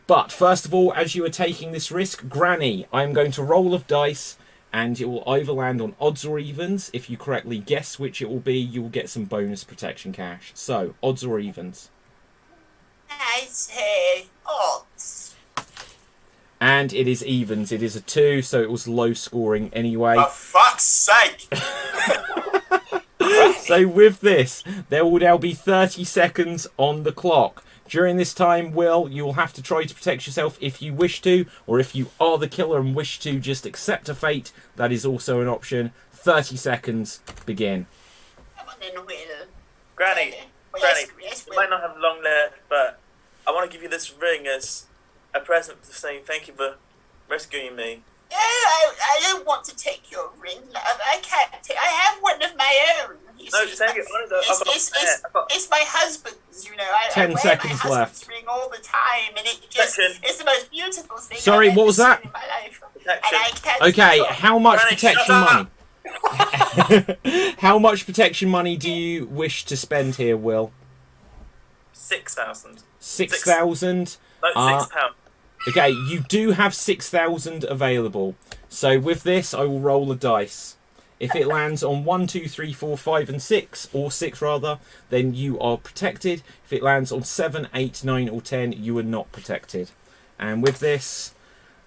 But first of all, as you are taking this risk, Granny, I am going to roll of dice, and it will either land on odds or evens. If you correctly guess which it will be, you will get some bonus protection cash. So, odds or evens? I say odds. And it is evens. It is a 2, so it was low scoring anyway. For fuck's sake! So with this, there will now be 30 seconds on the clock. During this time, Will, you will have to try to protect yourself if you wish to, or if you are the killer and wish to just accept a fate, that is also an option. 30 seconds, begin. Come on then, Will. Granny, Yes, you Will. might not have long left, but I want to give you this ring as a present for saying thank you for rescuing me. No, I don't want to take your ring, love. I can't take. I have one of my own. You No, see. take it. It's my husband's, you know. I 10 wear seconds my left. husband's ring all the time, and it just Protection. it's the most beautiful thing. Sorry, I've what ever was that? seen in my life. Protection. And I can't Okay, stop. how much Granny, protection shut money? How much protection money do you wish to spend here, Will? 6,000. 6,000. No, £6. Okay, you do have 6,000 available. So with this, I will roll a dice. If it lands on 1, 2, 3, 4, 5, and 6, or 6 rather, then you are protected. If it lands on 7, 8, 9, or 10, you are not protected. And with this,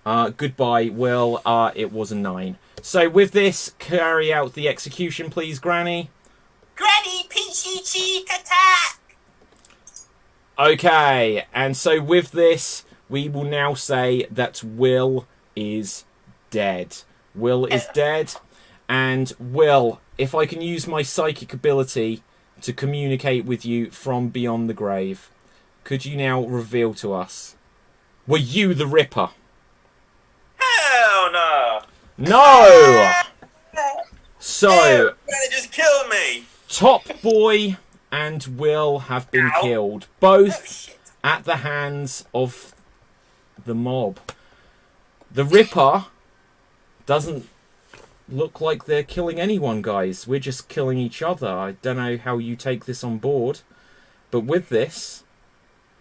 goodbye, Will. It was a 9. So with this, carry out the execution, please, Granny. Granny, peachy cheek attack. Okay, and so with this, we will now say that Will is dead. Will is dead, and Will, if I can use my psychic ability to communicate with you from beyond the grave, could you now reveal to us, were you the Ripper? Hell no! No! So, Granny just killed me! Top Boy and Will have been Ow. killed, Oh both shit. at the hands of the mob. The Ripper doesn't look like they're killing anyone, guys. We're just killing each other. I don't know how you take this on board, but with this,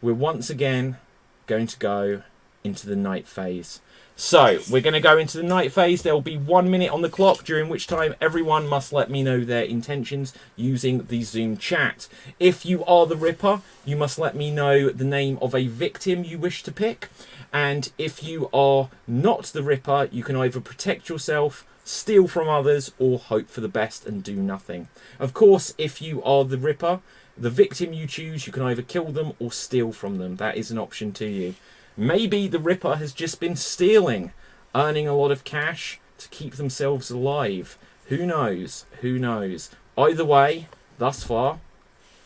we're once again going to go into the night phase. So, we're going to go into the night phase. There will be 1 minute on the clock, during which time everyone must let me know their intentions using the Zoom chat. If you are the Ripper, you must let me know the name of a victim you wish to pick. And if you are not the Ripper, you can either protect yourself, steal from others, or hope for the best and do nothing. Of course, if you are the Ripper, the victim you choose, you can either kill them or steal from them. That is an option to you. Maybe the Ripper has just been stealing, earning a lot of cash to keep themselves alive. Who knows? Who knows? Either way, thus far,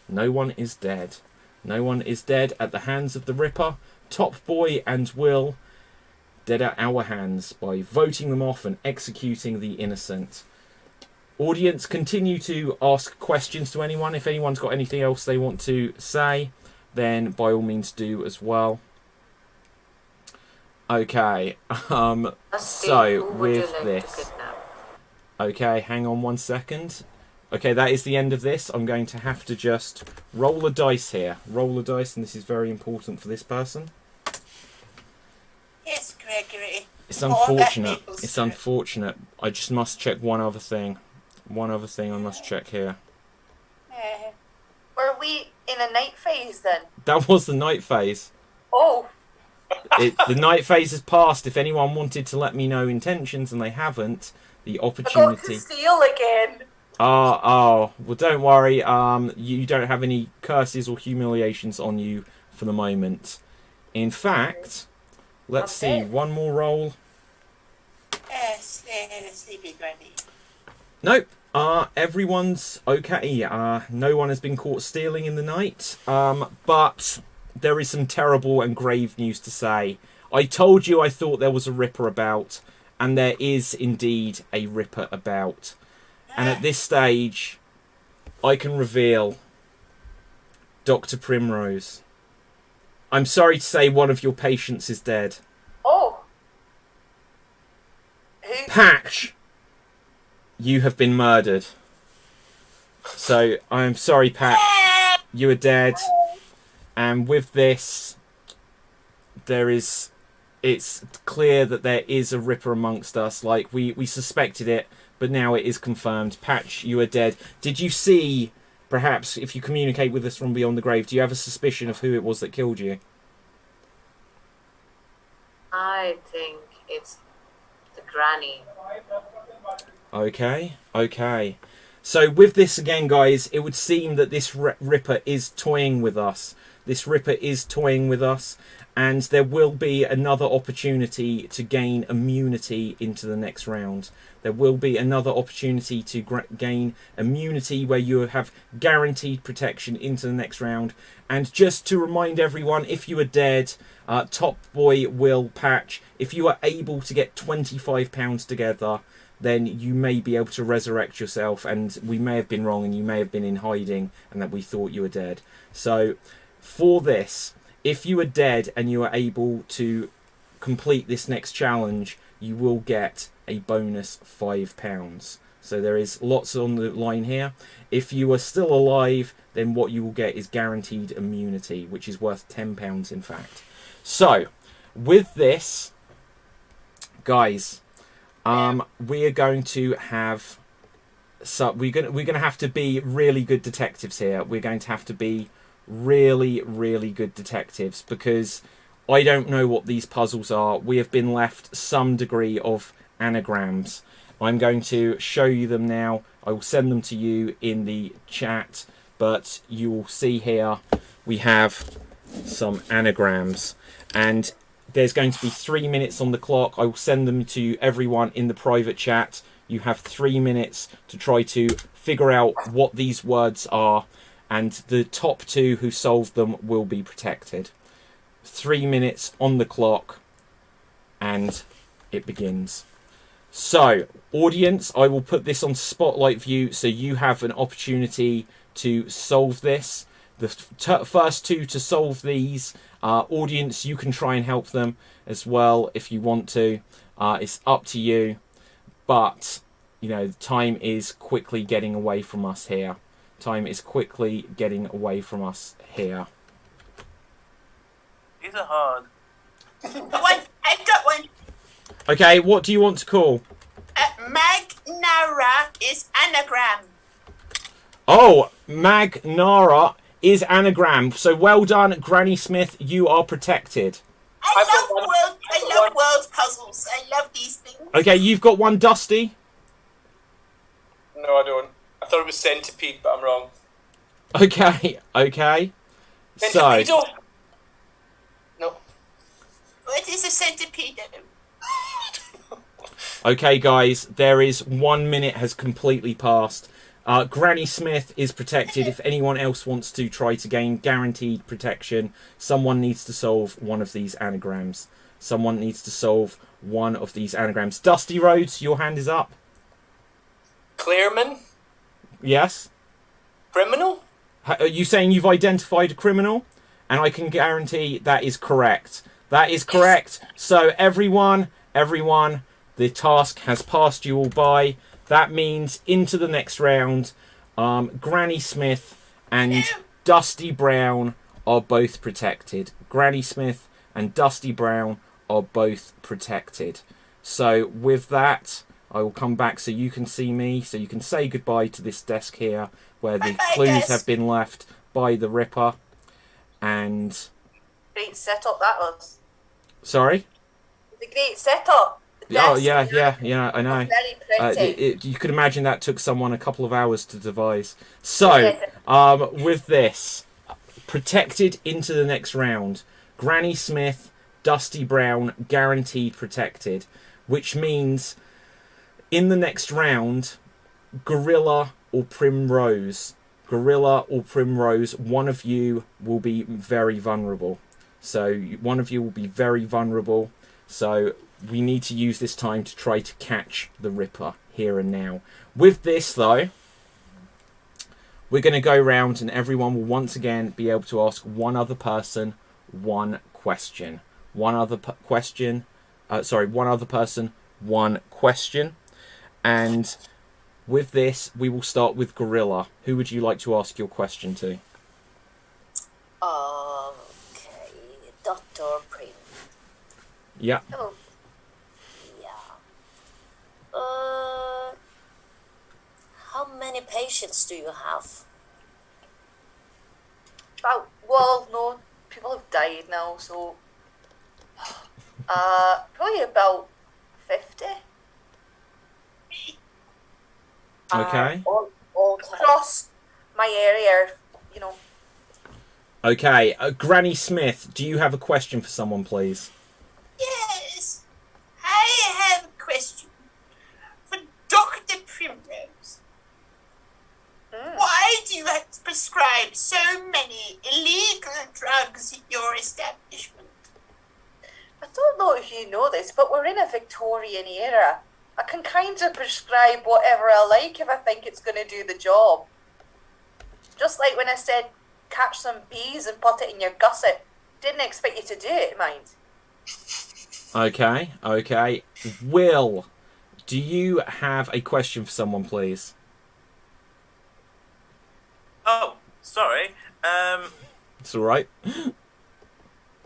no one is dead. No one is dead at the hands of the Ripper. Top Boy and Will dead at our hands by voting them off and executing the innocent. Audience, continue to ask questions to anyone. If anyone's got anything else they want to say, then by all means do as well. Okay, so with this, okay, hang on 1 second. Okay, that is the end of this. I'm going to have to just roll a dice here. Roll a dice, and this is very important for this person. Yes, Gregory. It's More unfortunate. that It's unfortunate. I just must check one other thing. One other thing I must check here. Were we in a night phase then? That was the night phase. Oh, The night phase has passed. If anyone wanted to let me know intentions and they haven't, the I got opportunity. to steal again. Oh, well, don't worry. You don't have any curses or humiliations on you for the moment. In fact, let's see. One more roll. Yes, sleepy Granny. Nope. Everyone's okay. No one has been caught stealing in the night. But there is some terrible and grave news to say. I told you I thought there was a Ripper about, and there is indeed a Ripper about. And at this stage, I can reveal Dr. Primrose. I'm sorry to say one of your patients is dead. Oh. Who? Patch, you have been murdered. So, I'm sorry, Patch. You are dead. And with this, it's clear that there is a Ripper amongst us. Like, we suspected it, but now it is confirmed. Patch, you are dead. Did you see, perhaps, if you communicate with us from beyond the grave, do you have a suspicion of who it was that killed you? I think it's the granny. Okay. So with this again, guys, it would seem that this Ripper is toying with us. And there will be another opportunity to gain immunity into the next round. There will be another opportunity to gain immunity where you have guaranteed protection into the next round. And just to remind everyone, if you are dead, Top Boy will Patch. If you are able to get £25 together, then you may be able to resurrect yourself, and we may have been wrong and you may have been in hiding and that we thought you were dead. So for this, if you are dead and you are able to complete this next challenge, you will get a bonus £5. So there is lots on the line here. If you are still alive, then what you will get is guaranteed immunity, which is worth £10 in fact. So with this, guys, we are going to have we're going to have to be really good detectives here. We're going to have to be really good detectives, because I don't know what these puzzles are. We have been left some degree of anagrams. I'm going to show you them now. I will send them to you in the chat, but you will see here we have some anagrams, and there's going to be 3 minutes on the clock. I will send them to everyone in the private chat. You have 3 minutes to try to figure out what these words are, and the top two who solve them will be protected. 3 minutes on the clock, and it begins. So, audience, I will put this on spotlight view so you have an opportunity to solve this. The first two to solve these, audience, you can try and help them as well if you want to. It's up to you, but you know, time is quickly getting away from us here. These are hard. I've got one. Okay, what do you want to call? Magnara is anagram. Oh, Magnara is anagram. So well done, Granny Smith. You are protected. I love world puzzles. I love these things. Okay, you've got one, Dusty. No, I don't. I thought it was centipede, but I'm wrong. Okay. So, Centipedo? No. What is a centipede? okay, guys, there is 1 minute has completely passed. Granny Smith is protected. If anyone else wants to try to gain guaranteed protection, someone needs to solve one of these anagrams. Dusty Rhodes, your hand is up. Clearman? Yes? Criminal? Are you saying you've identified a criminal? And I can guarantee that is correct. So everyone, the task has passed you all by. That means into the next round, Granny Smith and Dusty Brown are both protected. So with that, I will come back so you can see me, so you can say goodbye to this desk here where the clues have been left by the Ripper. And Great setup that was. sorry? The great setup. Oh yeah, I know. Very pretty. You could imagine that took someone a couple of hours to devise. So, with this, protected into the next round, Granny Smith, Dusty Brown, guaranteed protected, which means in the next round, Gorilla or Primrose, one of you will be very vulnerable. So we need to use this time to try to catch the Ripper here and now. With this, though, we're going to go round and everyone will once again be able to ask one other person one question. One other person, one question. And with this, we will start with Gorilla. Who would you like to ask your question to? Okay, Dr. Prim. Yeah. Hello. Yeah. How many patients do you have? Well, no, people have died now, so probably about 50 Okay. All class. across my area. You know, Okay. Granny Smith, do you have a question for someone, please? Yes, I have a question for Dr. Primrose. Why do you have to prescribe so many illegal drugs at your establishment? I don't know if you know this, but we're in a Victorian era. I can kind of prescribe whatever I like if I think it's going to do the job. Just like when I said, catch some bees and put it in your gusset. Didn't expect you to do it, mind. Okay. Will, do you have a question for someone, please? Oh, sorry. It's all right.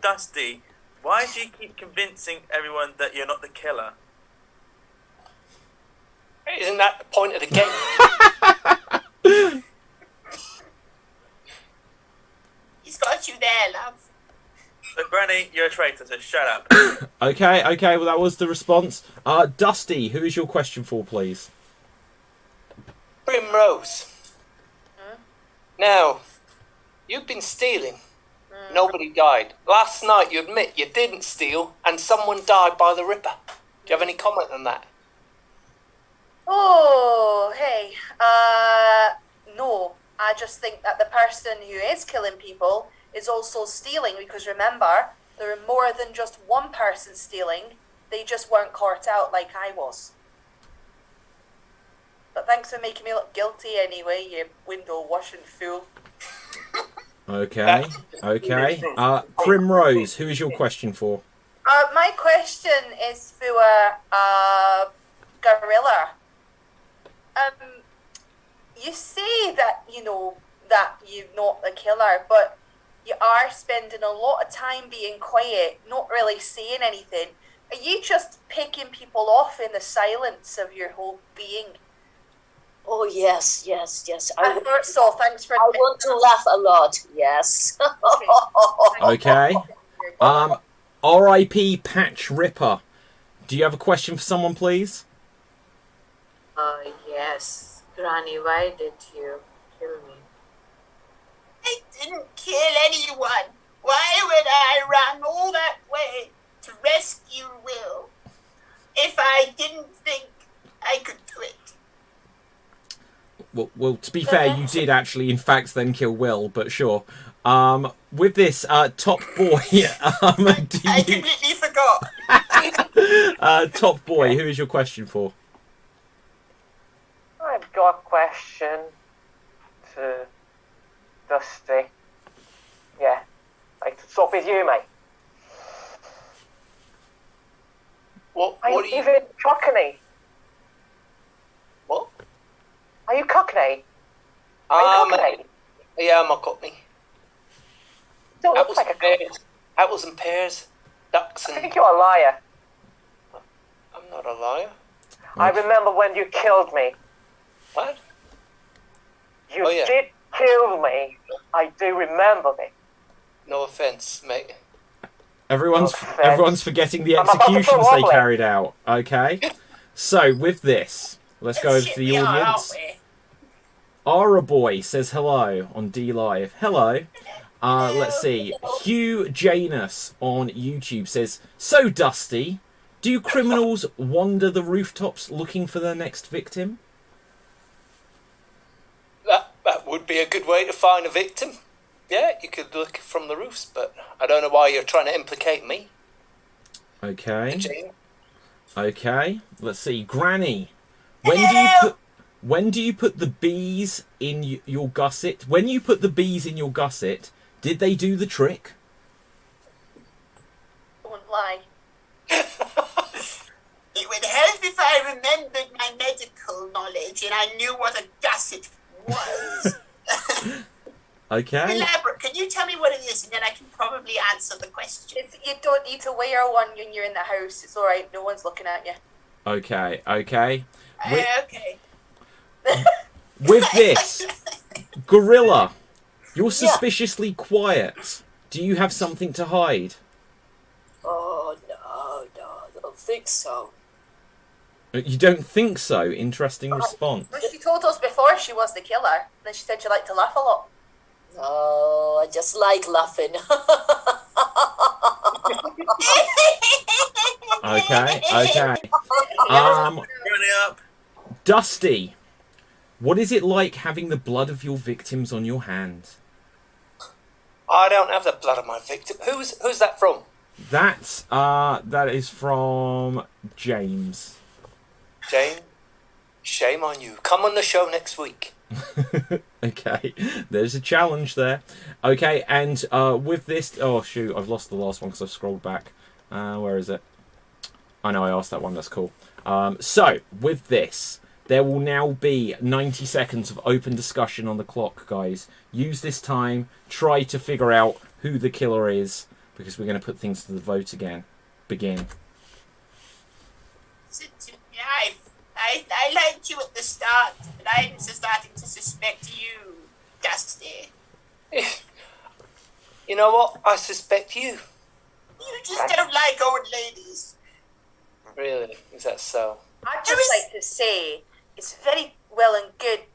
Dusty, why do you keep convincing everyone that you're not the killer? Isn't that the point of the game? He's got you there, love. So, Granny, you're a traitor, so shut up. Okay, well, that was the response. Dusty, who is your question for, please? Primrose. Now, you've been stealing. Nobody died. Last night you admit you didn't steal and someone died by the Ripper. Do you have any comment on that? Oh, hey. No. I just think that the person who is killing people is also stealing, because remember, there are more than just one person stealing. They just weren't caught out like I was. But thanks for making me look guilty anyway, you window washing fool. Okay. Primrose, who is your question for? My question is for Gorilla. You say that that you're not the killer, but you are spending a lot of time being quiet, not really saying anything. Are you just picking people off in the silence of your whole being? Oh, yes. I thought so. Thanks for. I want to laugh a lot. Yes. Okay. R.I.P. Patch Ripper. Do you have a question for someone, please? Yes. Granny, why did you kill me? I didn't kill anyone. Why would I run all that way to rescue Will if I didn't think I could do it? Well, to be fair, you did actually, in fact, then kill Will, but sure. With this, Top Boy, I completely forgot. Top Boy, who is your question for? I've got a question to Dusty. Yeah, like to stop with you, mate. What Are do you you... even Cockney? What? Are you Cockney? Are you Cockney? Yeah, I'm a Cockney. Don't look Apples like a and Cockney. pears. Apples and pears. Ducks I and... think you're a liar. I'm not a liar. I remember when you killed me. What? You Oh, yeah. did kill me. I do remember it. No offence, mate. Everyone's forgetting the I'm about to executions throw they up, carried out. Okay. So with this, let's go over to the audience. Ara Boy says hello on D Live. Hello. Let's see. Hugh Janus on YouTube says, "So Dusty, do criminals wander the rooftops looking for their next victim?" That would be a good way to find a victim. Yeah, you could look from the roofs, but I don't know why you're trying to implicate me. Okay. Jane. Okay. Let's see. Granny, when do you put the bees in your gusset? When you put the bees in your gusset, did they do the trick? Don't lie. It would help if I remembered my medical knowledge and I knew what a gusset was. Okay. Elaborate. Can you tell me me what it is, and then I can probably answer the question. You don't need to wear one when you're in the house. It's all right. No one's looking at you. Okay. Okay. With this, Gorilla, you're suspiciously quiet. Do you have something to hide? Oh, no, I don't think so. You don't think so? Interesting response. Well, she told us before she was the killer. Then she said she liked to laugh a lot. No, I just like laughing. Okay. Running up. Dusty, what is it like having the blood of your victims on your hands? I don't have the blood of my victim. Who's that from? That is from James. Jane? Shame on you. Come on the show next week. Okay, there's a challenge there. Okay, and with this... Oh, shoot, I've lost the last one because I've scrolled back. Where is it? I know I asked that one, that's cool. So, with this, there will now be 90 seconds of open discussion on the clock, guys. Use this time, try to figure out who the killer is, because we're going to put things to the vote again. Begin. I liked you at the start, but I'm starting to suspect you, Dusty. You know what? I suspect you. You just don't like old ladies. Really? Is that so? I'd just like to say it's very well and good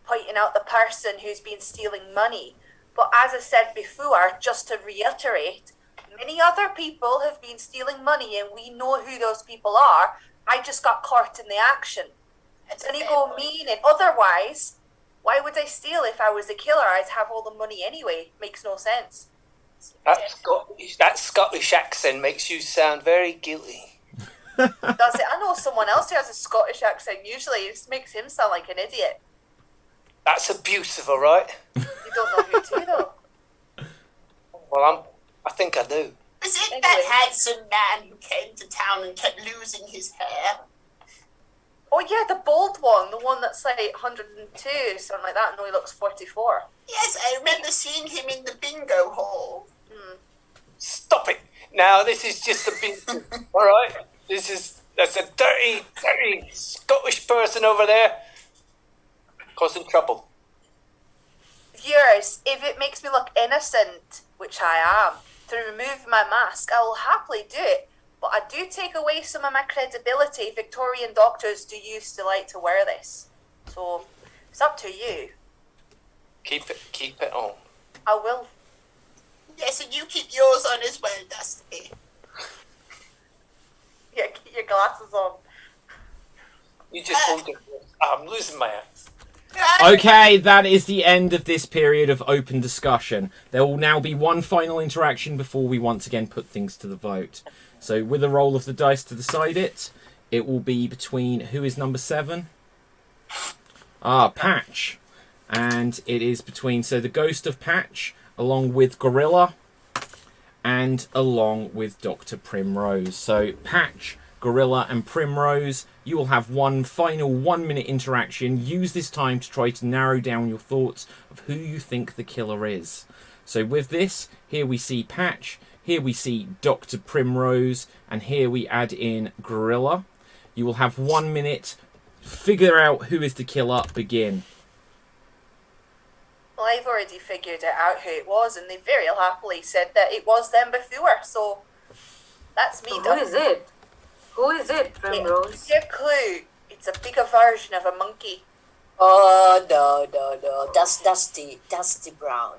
pointing out the person who's been stealing money. But as I said before, just to reiterate, many other people have been stealing money and we know who those people are. I just got caught in the action. That's Then you go mean, and otherwise, why would I steal if I was a killer? I'd have all the money anyway. Makes no sense. That Scottish accent makes you sound very guilty. Does it? I know someone else who has a Scottish accent. Usually, it just makes him sound like an idiot. That's abusive, all right? You don't know who to, though. Well, I think I do. Was it Anyway. that handsome man who came to town and kept losing his hair? Oh yeah, the bald one, the one that's like 102, something like that. No, he looks 44. Yes, I remember seeing him in the bingo hall. Stop it! Now, this is just a bit... all right? That's a dirty Scottish person over there causing trouble. Viewers, if it makes me look innocent, which I am, to remove my mask, I will happily do it. But I do take away some of my credibility. Victorian doctors do used to like to wear this. So, it's up to you. Keep it on. I will. Yes, and you keep yours on as well, Dusty. Yeah, keep your glasses on. You just hold it. I'm losing my ass. Okay, that is the end of this period of open discussion. There will now be one final interaction before we once again put things to the vote. So with a roll of the dice to decide it, it will be between who is number 7? Patch. And it is between, so the ghost of Patch, along with Gorilla, and along with Dr. Primrose. So Patch, Gorilla and Primrose, you will have one final 1-minute interaction. Use this time to try to narrow down your thoughts of who you think the killer is. So with this, here we see Patch, here we see Dr. Primrose, and here we add in Gorilla. You will have 1 minute. Figure out who is the killer. Begin. Well, I've already figured it out who it was, and they very happily said that it was them before, so that's me So who done. is it? Who is it, Primrose? Your clue. It's a bigger version of a monkey. Oh, no. That's Dusty Brown.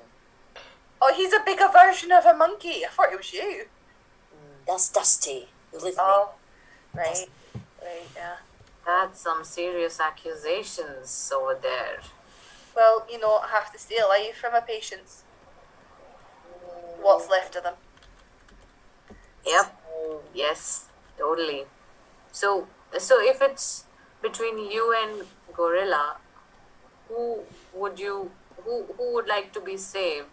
Oh, he's a bigger version of a monkey. I thought it was you. That's Dusty. Believe me. Oh, right, yeah. That's some serious accusations over there. Well, you know, I have to stay alive for my patients. What's left of them. Yep. Yes, totally. So if it's between you and Gorilla, who would like to be saved?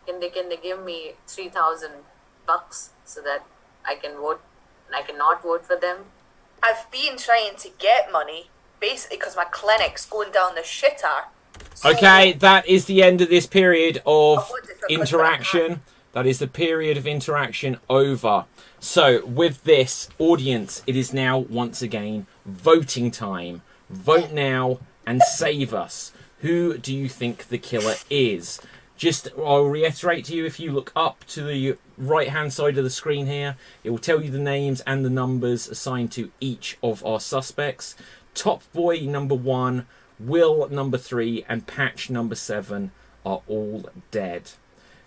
Can they give me $3,000 so that I can vote and I cannot vote for them? I've been trying to get money, basically because my clinic's going down the shitter. Okay, that is the end of this period of Oh, what different interaction. That is the period of interaction over. So, with this audience, it is now once again voting time. Vote now and save us. Who do you think the killer is? Just, I'll reiterate to you, if you look up to the right-hand side of the screen here, it will tell you the names and the numbers assigned to each of our suspects. Top Boy number 1, Will number 3, and Patch number 7 are all dead.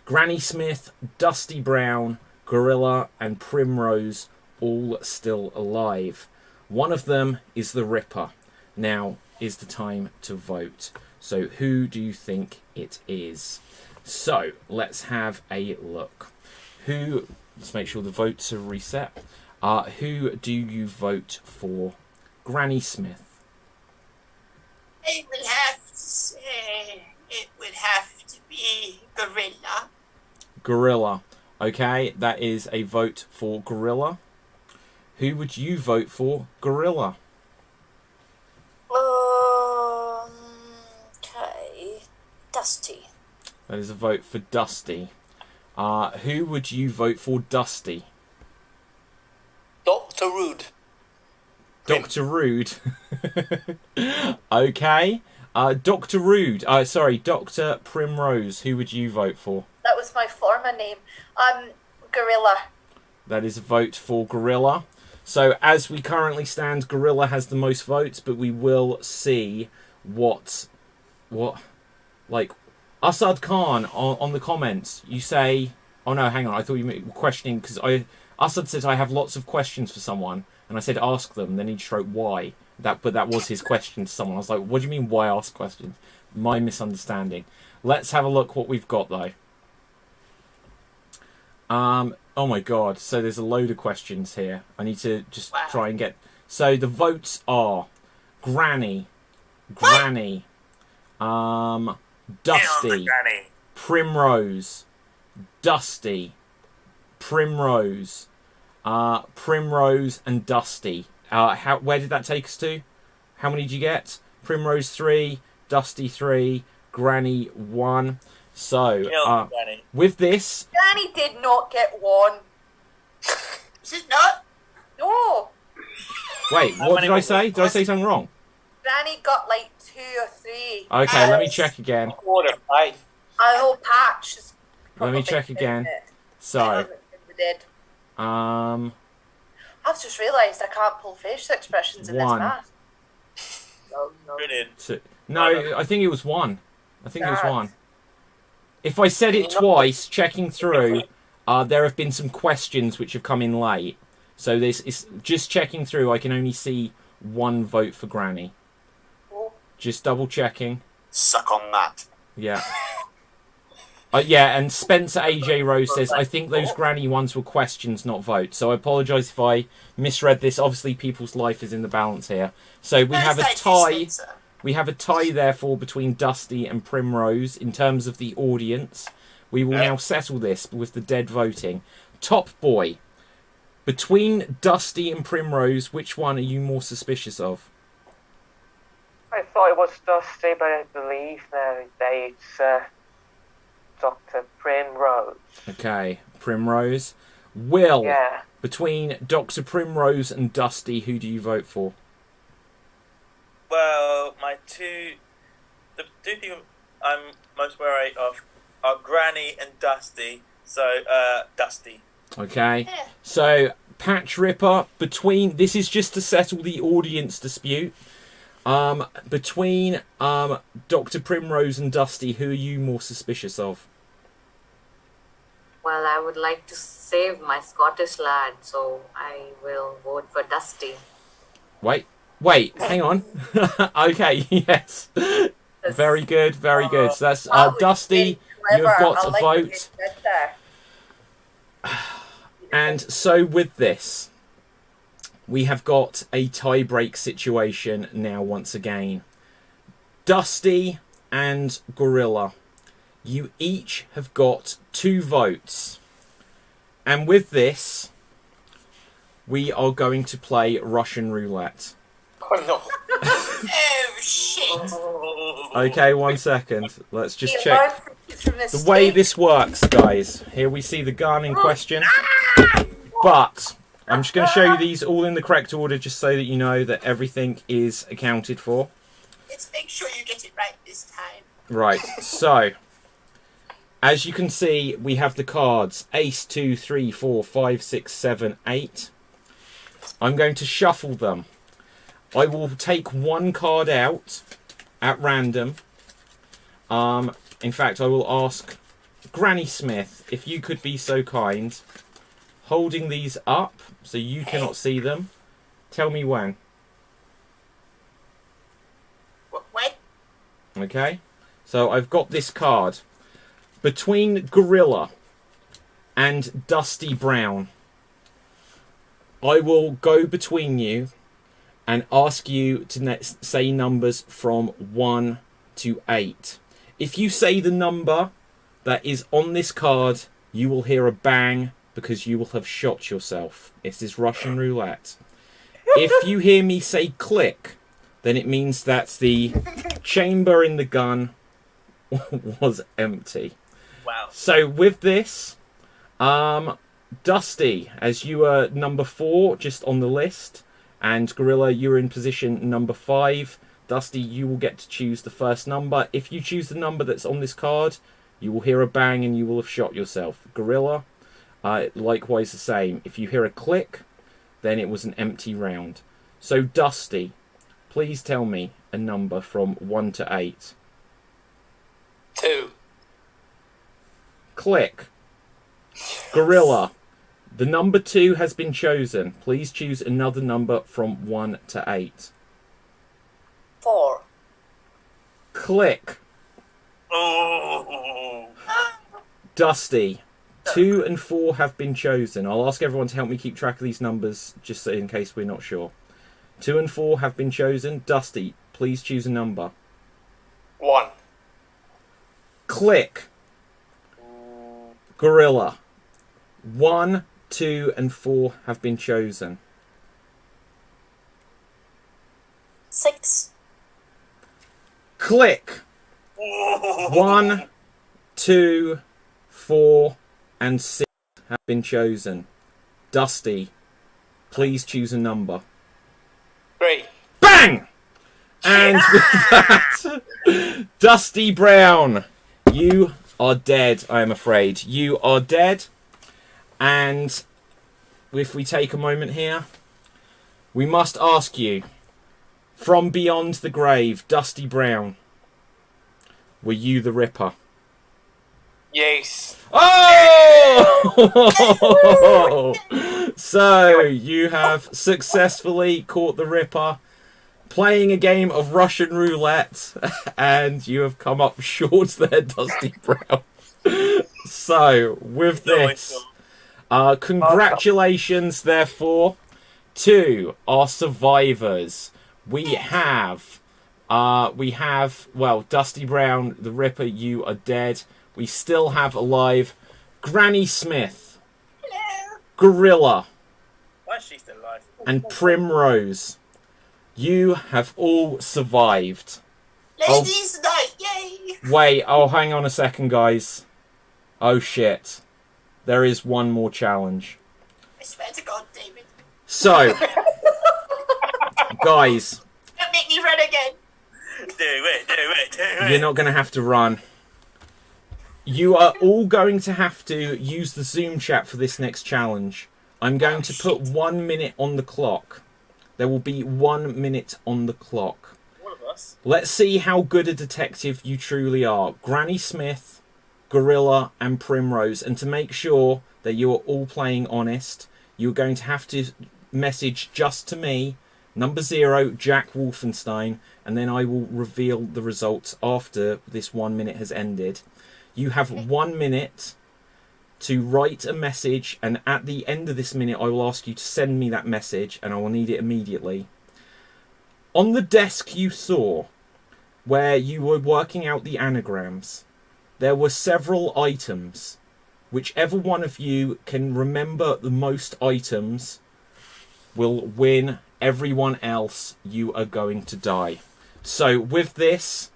Granny Smith, Dusty Brown, Gorilla, and Primrose all still alive. One of them is the Ripper. Now is the time to vote. So who do you think it is? So let's have a look. Let's make sure the votes are reset. Who do you vote for? Granny Smith. I will have to say it would have to be Gorilla. Gorilla. Okay, that is a vote for Gorilla. Who would you vote for? Gorilla. Okay. Dusty. That is a vote for Dusty. Who would you vote for? Dusty. Dr. Rude. Dr. Rude. Okay. Dr. Rude. Sorry, Dr. Primrose. Who would you vote for? That was my former name. Gorilla. That is a vote for Gorilla. So as we currently stand, Gorilla has the most votes, but we will see what like Asad Khan on the comments. You say, oh no, hang on, I thought you were questioning because Asad says I have lots of questions for someone, and I said ask them. Then he just wrote why. But that was his question to someone. I was like, what do you mean why ask questions? My misunderstanding. Let's have a look what we've got though. Oh my god, so there's a load of questions here. I need to just try and get... So the votes are Granny, Dusty, Primrose, Dusty, Primrose, Primrose and Dusty. Where did that take us to? How many did you get? Primrose 3, Dusty 3, Granny 1. So, with this... Granny did not get one. Is it not? No. Wait, what did I say? Did I say something wrong? Granny got like 2 or 3. Okay, let me check again. Quarter, 5. I know Patch is Let me check again. So, dead. I've just realised I can't pull facial expressions in this 1. mask. No. No, I think it was 1. I think it was 1. If I said it twice, checking through, there have been some questions which have come in late. So this is just checking through. I can only see 1 vote for Granny. Just double checking. Suck on that. Yeah. Yeah, and Spencer AJ Rose says, I think those Granny ones were questions, not votes. So I apologise if I misread this. Obviously, people's life is in the balance here. So we have a tie. We have a tie, therefore, between Dusty and Primrose in terms of the audience. We will now settle this with the dead voting. Top Boy, between Dusty and Primrose, which one are you more suspicious of? I thought it was Dusty, but I believe that it's Dr. Primrose. Okay, Primrose. Will, Yeah. between Dr. Primrose and Dusty, who do you vote for? Well, the two people I'm most wary of are Granny and Dusty. So, Dusty. Okay, so Patch Ripper, this is just to settle the audience dispute. Between Dr. Primrose and Dusty, who are you more suspicious of? Well, I would like to save my Scottish lad, so I will vote for Dusty. Wait, hang on. Okay, yes. Very good, very good. So that's Dusty, you have got a vote. And so with this, we have got a tie-break situation now once again. Dusty and Gorilla, you each have got 2 votes. And with this, we are going to play Russian roulette. Oh no. Oh, shit. Okay, 1 second. Let's just He check learned from his the way mistake. this works, guys. Here we see the gun in question. But I'm just going to show you these all in the correct order just so that you know that everything is accounted for. Let's make sure you get it right this time. Right, so as you can see, we have the cards Ace, 2, 3, 4, 5, 6, 7, 8. I'm going to shuffle them. I will take one card out at random. In fact, I will ask Granny Smith if you could be so kind, holding these up so you cannot see them. Tell me when. What? Okay, so I've got this card. Between Gorilla and Dusty Brown, I will go between you and ask you to say numbers from 1 to 8. If you say the number that is on this card, you will hear a bang because you will have shot yourself. It is Russian roulette. If you hear me say click, then it means that the chamber in the gun was empty. Wow. So with this, Dusty, as you are number 4 just on the list, and Gorilla, you're in position number 5. Dusty, you will get to choose the first number. If you choose the number that's on this card, you will hear a bang and you will have shot yourself. Gorilla, likewise the same. If you hear a click, then it was an empty round. So Dusty, please tell me a number from 1 to 8. 2. Click. Gorilla, the number 2 has been chosen. Please choose another number from 1 to 8. 4. Click. Oh. Dusty, 2 and 4 have been chosen. I'll ask everyone to help me keep track of these numbers just so in case we're not sure. 2 and 4 have been chosen. Dusty, please choose a number. 1. Click. Gorilla, 1, 2 and 4 have been chosen. 6. Click. 1, 2, 4 and 6 have been chosen. Dusty, please choose a number. 3. Bang! And with that, Dusty Brown, you are dead, I am afraid. You are dead. And if we take a moment here, we must ask you, from beyond the grave, Dusty Brown, were you the Ripper? Yes. Oh! So, you have successfully caught the Ripper, playing a game of Russian roulette, and you have come up short there, Dusty Brown. So, with this, congratulations, therefore, to our survivors. We have, well, Dusty Brown, the Ripper, you are dead. We still have alive Granny Smith, Hello. Gorilla, Why is she still alive? and Primrose. You have all survived. Ladies' night, yay! Wait, oh, hang on a second, guys. Oh, shit. There is one more challenge. I swear to God, David. So, guys, Don't make me run again. Do it. you're not going to have to run. You are all going to have to use the Zoom chat for this next challenge. I'm going to put 1 minute on the clock. There will be 1 minute on the clock. All of us. Let's see how good a detective you truly are. Granny Smith, Gorilla, and Primrose. And to make sure that you are all playing honest, you're going to have to message just to me, number 0, Jack Wolfenstein, and then I will reveal the results after this 1 minute has ended. You have 1 minute to write a message, and at the end of this minute I will ask you to send me that message, and I will need it immediately. On the desk you saw, where you were working out the anagrams, there were several items. Whichever one of you can remember the most items will win everyone else, you are going to die. So with this,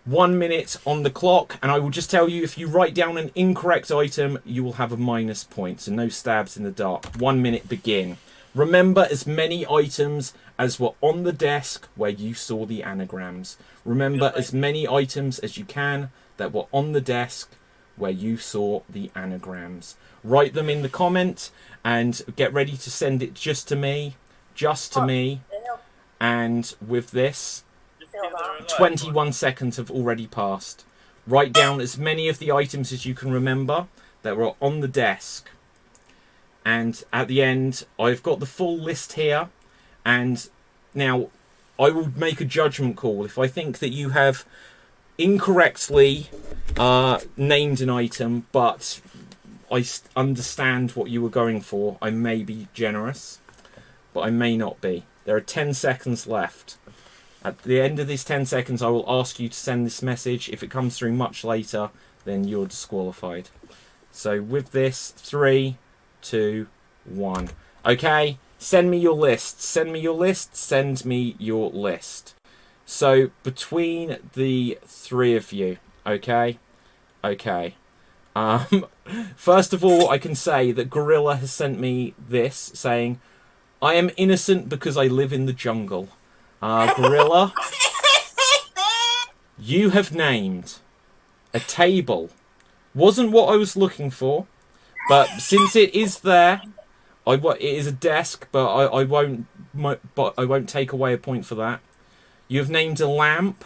1 minute on the clock, and I will just tell you, if you write down an incorrect item, you will have a minus point, so no stabs in the dark. 1 minute, begin. Remember as many items as were on the desk where you saw the anagrams. Remember as many items as you can that were on the desk where you saw the anagrams. Write them in the comment and get ready to send it just to me. And with this, 21 seconds have already passed. Write down as many of the items as you can remember that were on the desk. And at the end, I've got the full list here. And now I will make a judgment call. If I think that you have incorrectly named an item, but I understand what you were going for, I may be generous, but I may not be. There are 10 seconds left. At the end of these 10 seconds, I will ask you to send this message. If it comes through much later, then you're disqualified. So with this, 3, 2, 1. Okay, send me your list. Send me your list. Send me your list. So between the three of you, okay? Okay. First of all, I can say that Gorilla has sent me this, saying, I am innocent because I live in the jungle. Gorilla, you have named a table. Wasn't what I was looking for, but since it is there, it is a desk, but I won't take away a point for that. You have named a lamp,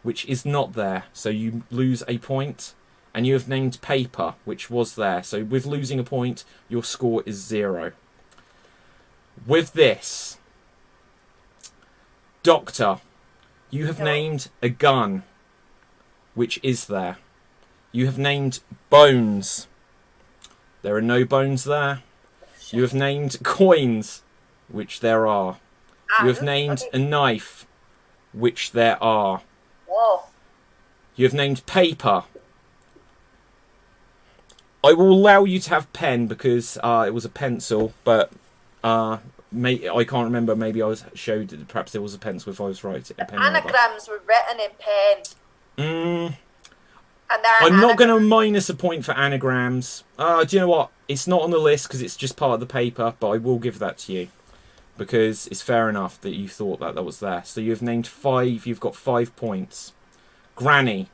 which is not there, so you lose a point. And you have named paper, which was there. So with losing a point, your score is 0. With this, Doctor, you have named a gun, which is there. You have named bones. There are no bones there. You have named coins, which there are. You have named a knife, which there are. Whoa. You have named paper. I will allow you to have pen because it was a pencil, but I can't remember. Maybe I showed that perhaps there was a pencil if I was right. Anagrams were written in pen. I'm not going to minus a point for anagrams. Do you know what? It's not on the list because it's just part of the paper, but I will give that to you because it's fair enough that you thought that was there. So you've named 5. You've got 5 points. Granny,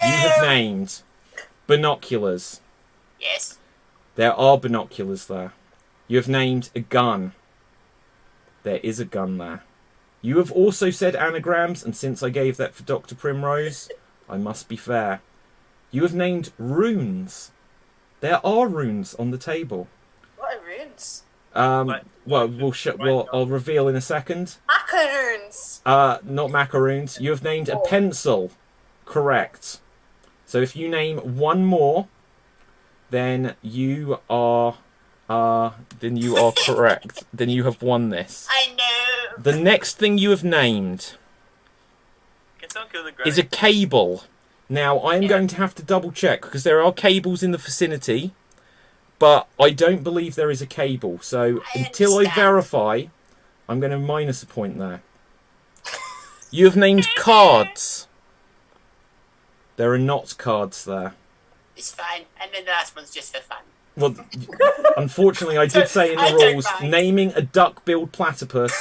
you have named binoculars. Yes. There are binoculars there. You have named a gun. There is a gun there. You have also said anagrams, and since I gave that for Dr. Primrose, I must be fair. You have named runes. There are runes on the table. What are runes? Well, I'll reveal in a second. Macaroons. Not macaroons. You have named a pencil. Correct. So if you name one more, then you are correct. Then you have won this. I know. The next thing you have named is a cable. Now, I am going to have to double check because there are cables in the vicinity, but I don't believe there is a cable. So until I verify, I'm going to minus a point there. You have named cards. There are not cards there. It's fine. And then the last one's just for fun. Well, unfortunately, I did say in the rules, naming a duck-billed platypus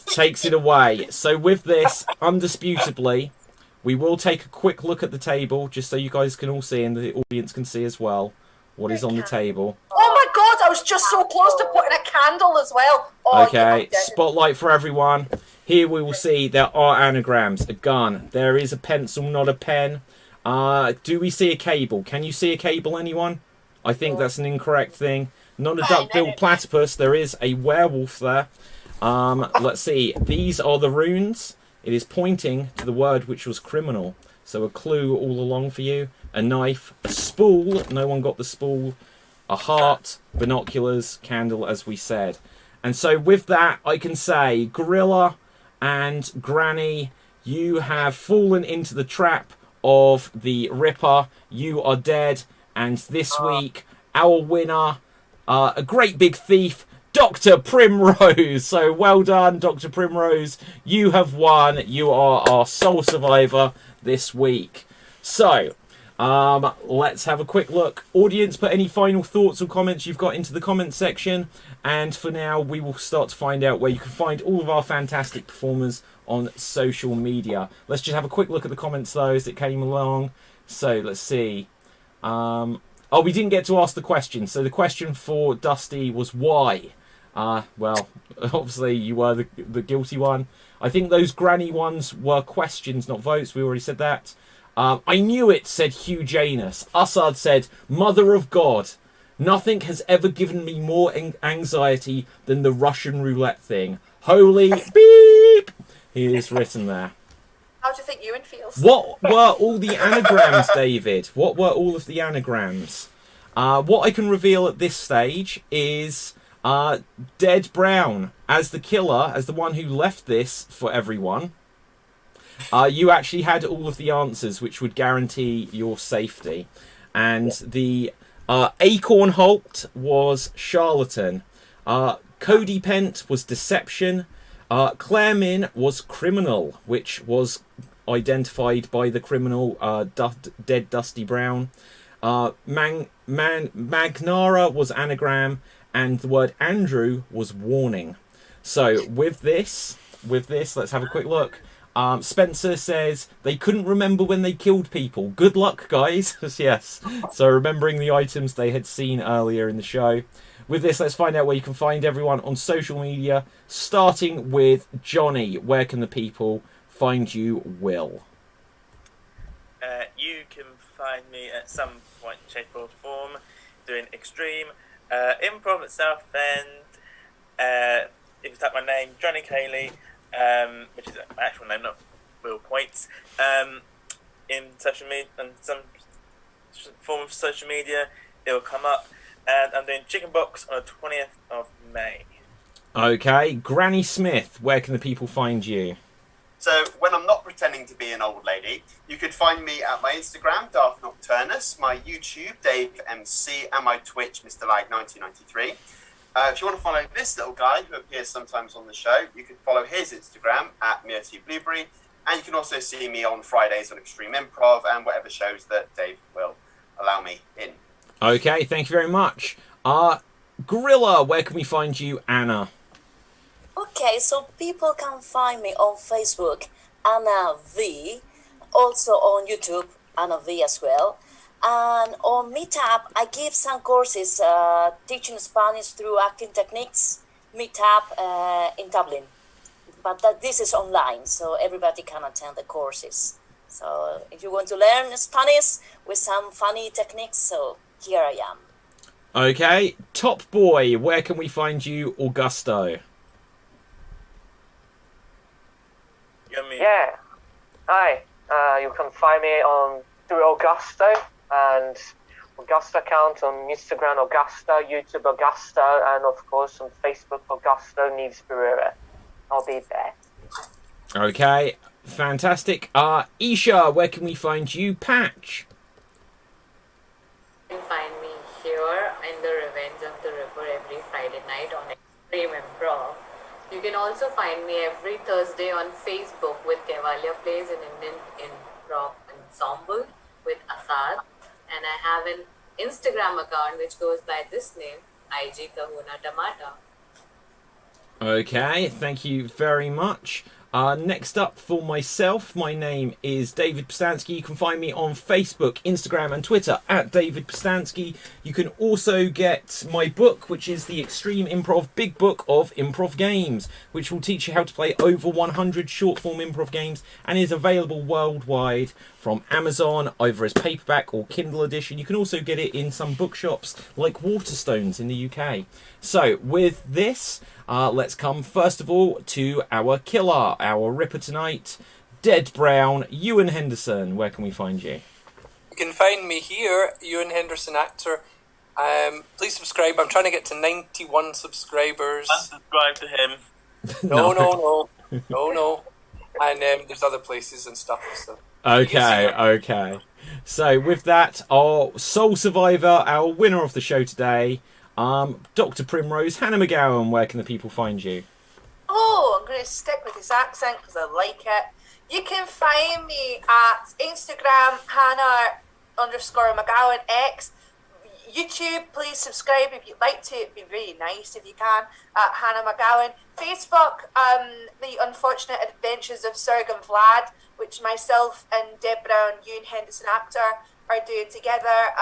takes it away. So with this, undisputably, we will take a quick look at the table, just so you guys can all see and the audience can see as well what is on the table. Oh my god, I was just so close to putting a candle as well. Oh, okay, spotlight for everyone. Here we will see there are anagrams, a gun. There is a pencil, not a pen. Do we see a cable? Can you see a cable, anyone? I think that's an incorrect thing. Not a duck-billed platypus. There is a werewolf there. Let's see. These are the runes. It is pointing to the word which was criminal. So a clue all along for you. A knife, a spool. No one got the spool. A heart, binoculars, candle, as we said. And so with that, I can say, Gorilla and Granny, you have fallen into the trap of the Ripper. You are dead. And this week, our winner, a great big thief, Dr. Primrose. So well done, Dr. Primrose. You have won. You are our sole survivor this week. So, let's have a quick look. Audience, put any final thoughts or comments you've got into the comments section. And for now, we will start to find out where you can find all of our fantastic performers on social media. Let's just have a quick look at the comments, though, as it came along. So, let's see. Oh, we didn't get to ask the question. So the question for Dusty was why? Well, obviously you were the guilty one. I think those granny ones were questions, not votes. We already said that. I knew it, said Hugh Janus. Assad said, Mother of God. Nothing has ever given me more anxiety than the Russian roulette thing. Holy beep! It is written there. How do you think Ewan feels? What were all the anagrams, David? What were all of the anagrams? What I can reveal at this stage is Dead Brown as the killer, as the one who left this for everyone. You actually had all of the answers, which would guarantee your safety. And the Acorn Holt was charlatan. Cody Pent was deception. Claire Min was criminal, which was identified by the criminal Dead Dusty Brown. Magnara was anagram, and the word Andrew was warning. So with this, let's have a quick look. Spencer says they couldn't remember when they killed people. Good luck, guys. Yes. So remembering the items they had seen earlier in the show. With this, let's find out where you can find everyone on social media, starting with Johnny. Where can the people find you, Will? You can find me at some point, shape or form, doing Extreme, Improv at Southend. You can type my name, Johnny Cayley, which is my actual name, not Will Points, in social media, and some form of social media, it will come up. And I'm doing Chicken Box on the 20th of May. Okay, Granny Smith, where can the people find you? So when I'm not pretending to be an old lady, you could find me at my Instagram, Darth Nocturnus, my YouTube, Dave MC, and my Twitch, Mr. Lag 1993. If you want to follow this little guy who appears sometimes on the show, you can follow his Instagram at Myrty Blueberry, and you can also see me on Fridays on Extreme Improv and whatever shows that Dave will allow me in. Okay, thank you very much. Gorilla, where can we find you, Anna? Okay, so people can find me on Facebook, Anna V, also on YouTube, Anna V as well. And on Meetup, I give some courses teaching Spanish through acting techniques, Meetup in Dublin. But this is online, so everybody can attend the courses. So if you want to learn Spanish with some funny techniques, so here I am. Okay, Top Boy, where can we find you, Augusto? Yeah. Hi. You can find me on through Augusto and Augusto account on Instagram Augusto, YouTube Augusto, and of course on Facebook Augusto Neves Pereira. I'll be there. Okay, fantastic. Isha, where can we find you, Patch? You can find me here in the Revenge of the Ripper every Friday night on Extreme Improv. You can also find me every Thursday on Facebook with Kevalia Plays an Indian Improv Ensemble with Assad. And I have an Instagram account which goes by this name, IG Kahuna Tamata. Okay, thank you very much. Next up for myself, my name is David Postansky. You can find me on Facebook, Instagram and Twitter at David Postansky. You can also get my book, which is the Extreme Improv Big Book of Improv Games, which will teach you how to play over 100 short-form improv games and is available worldwide from Amazon, either as paperback or Kindle edition. You can also get it in some bookshops like Waterstones in the UK. So with this, let's come first of all to our killer, our ripper tonight, Dead Brown, Ewan Henderson. Where can we find you? You can find me here, Ewan Henderson actor. Please subscribe. I'm trying to get to 91 subscribers. Unsubscribe to him. No. And there's other places and stuff. So. Okay. So with that, our sole survivor, our winner of the show today, Dr. Primrose, Hannah McGowan, where can the people find you? Oh, I'm going to stick with his accent because I like it. You can find me at Instagram, Hannah_McGowan X. YouTube, please subscribe if you'd like to. It'd be really nice if you can. At Hannah McGowan. Facebook, The Unfortunate Adventures of Serg and Vlad, which myself and Deb Brown, Ewan Henderson actor, are doing together.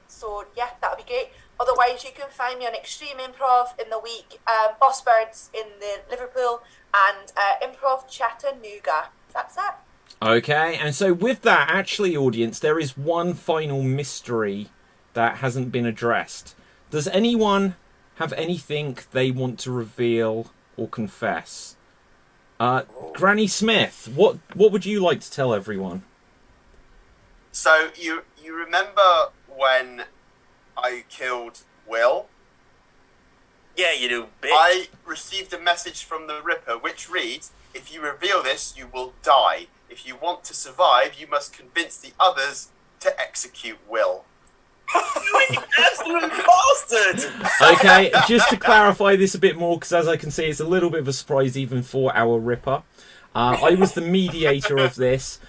So yeah, that'll be great. Otherwise, you can find me on Extreme Improv in the week, Boss Birds in the Liverpool, and Improv Chattanooga. That's it. Okay, and so with that, actually, audience, there is one final mystery that hasn't been addressed. Does anyone have anything they want to reveal or confess? Granny Smith, what would you like to tell everyone? So you remember when I killed Will? Yeah, you do, bitch. I received a message from the Ripper which reads, "If you reveal this, you will die. If you want to survive, you must convince the others to execute Will." You absolute bastard! Okay, just to clarify this a bit more, because as I can see, it's a little bit of a surprise even for our Ripper. I was the mediator of this.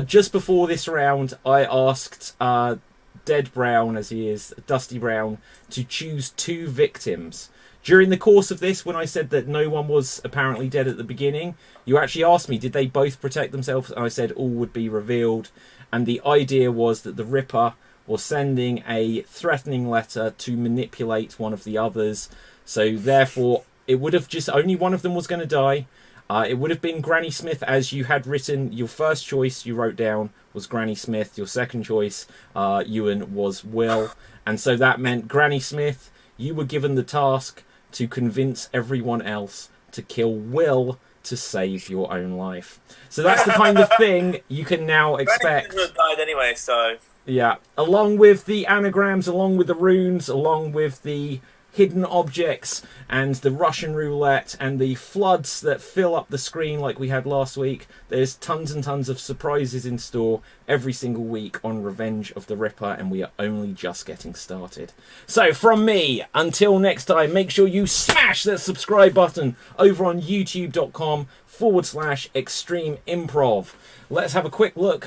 Just before this round, I asked Dead Brown, as he is, Dusty Brown, to choose 2 victims. During the course of this, when I said that no one was apparently dead at the beginning, you actually asked me, did they both protect themselves? And I said all would be revealed. And the idea was that the Ripper was sending a threatening letter to manipulate one of the others. So therefore, it would have just, only one of them was going to die. It would have been Granny Smith, as you had written. Your first choice you wrote down was Granny Smith. Your second choice, Ewan, was Will. And so that meant Granny Smith, you were given the task to convince everyone else to kill Will to save your own life. So that's the kind of thing you can now expect. Granny Smith died anyway, so... Yeah, along with the anagrams, along with the runes, along with the hidden objects and the Russian roulette and the floods that fill up the screen like we had last week, there's tons and tons of surprises in store every single week on Revenge of the Ripper, and we are only just getting started. So from me, until next time, make sure you smash that subscribe button over on youtube.com/Extreme Improv. Let's have a quick look.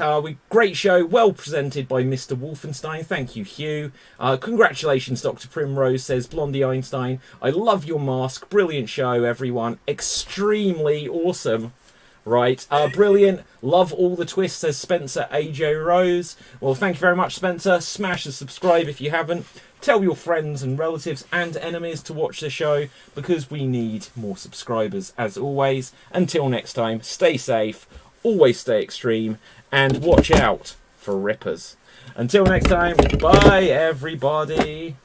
Great show, well presented by Mr. Wolfenstein. Thank you, Hugh. Congratulations, Dr. Primrose, says Blondie Einstein. I love your mask. Brilliant show, everyone. Extremely awesome. Right, brilliant. Love all the twists, says Spencer AJ Rose. Well, thank you very much, Spencer. Smash the subscribe if you haven't. Tell your friends and relatives and enemies to watch the show, because we need more subscribers, as always. Until next time, stay safe, always stay extreme, and watch out for Rippers. Until next time, bye, everybody.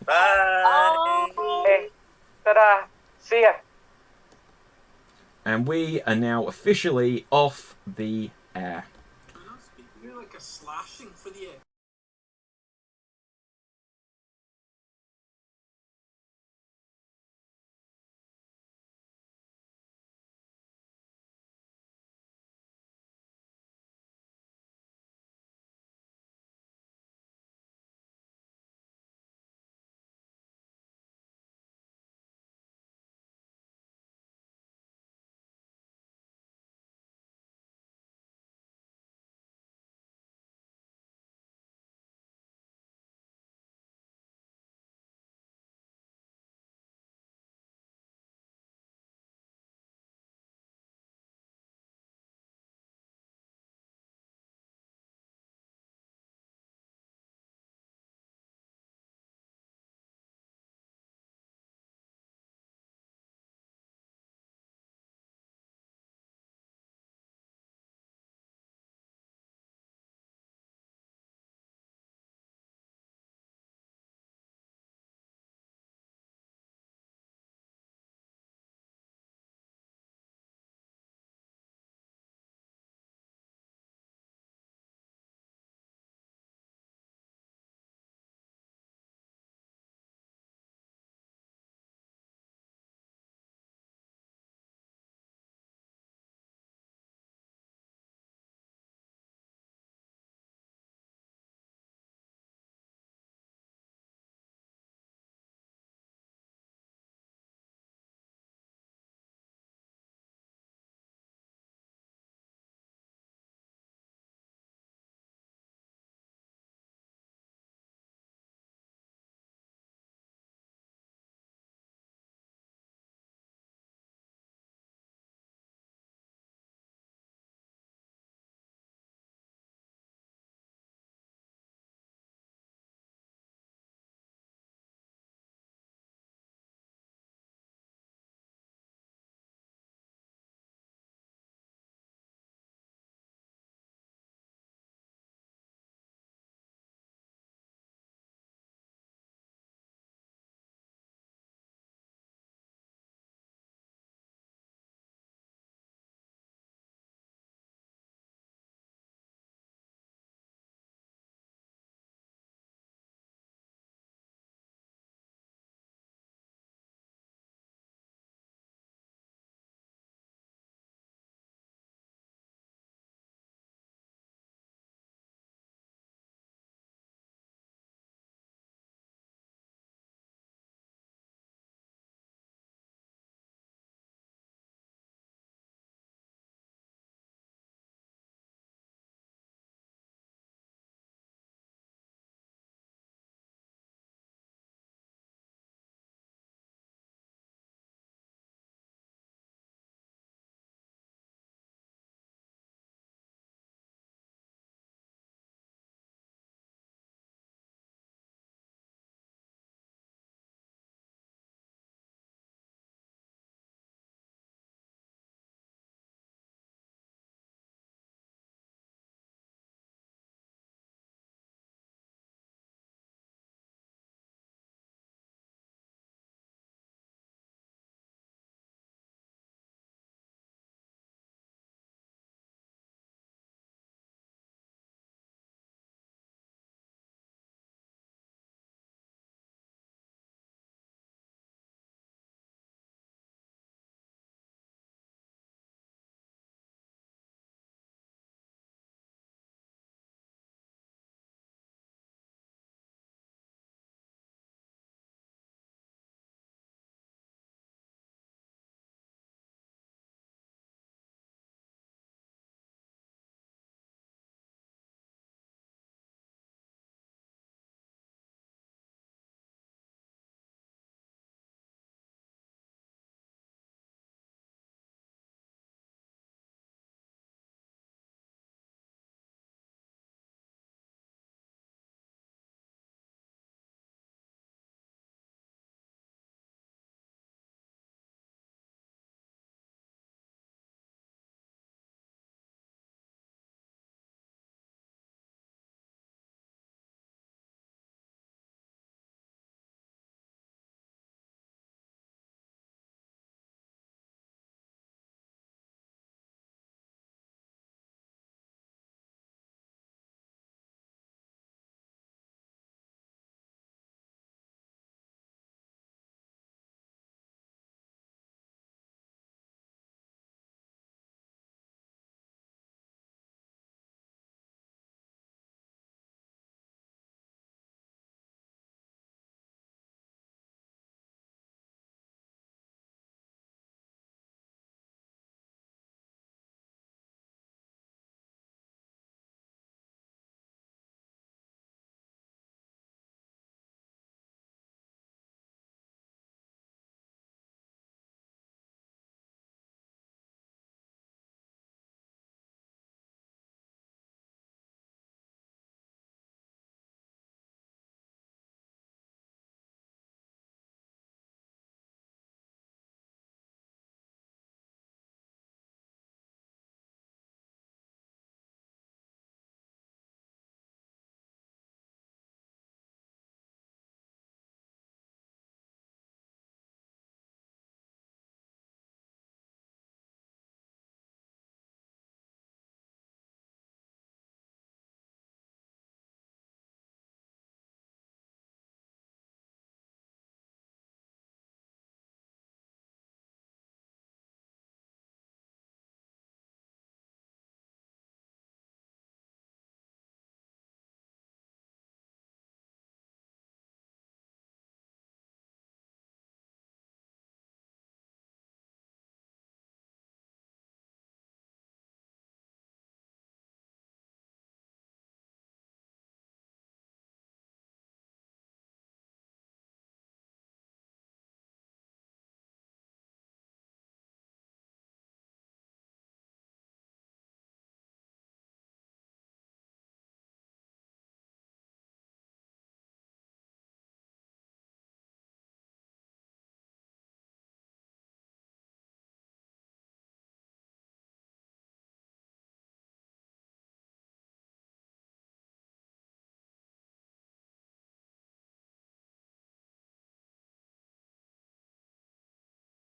Bye! Hey, ta-da. See ya. And we are now officially off the air. You're like a slashing for the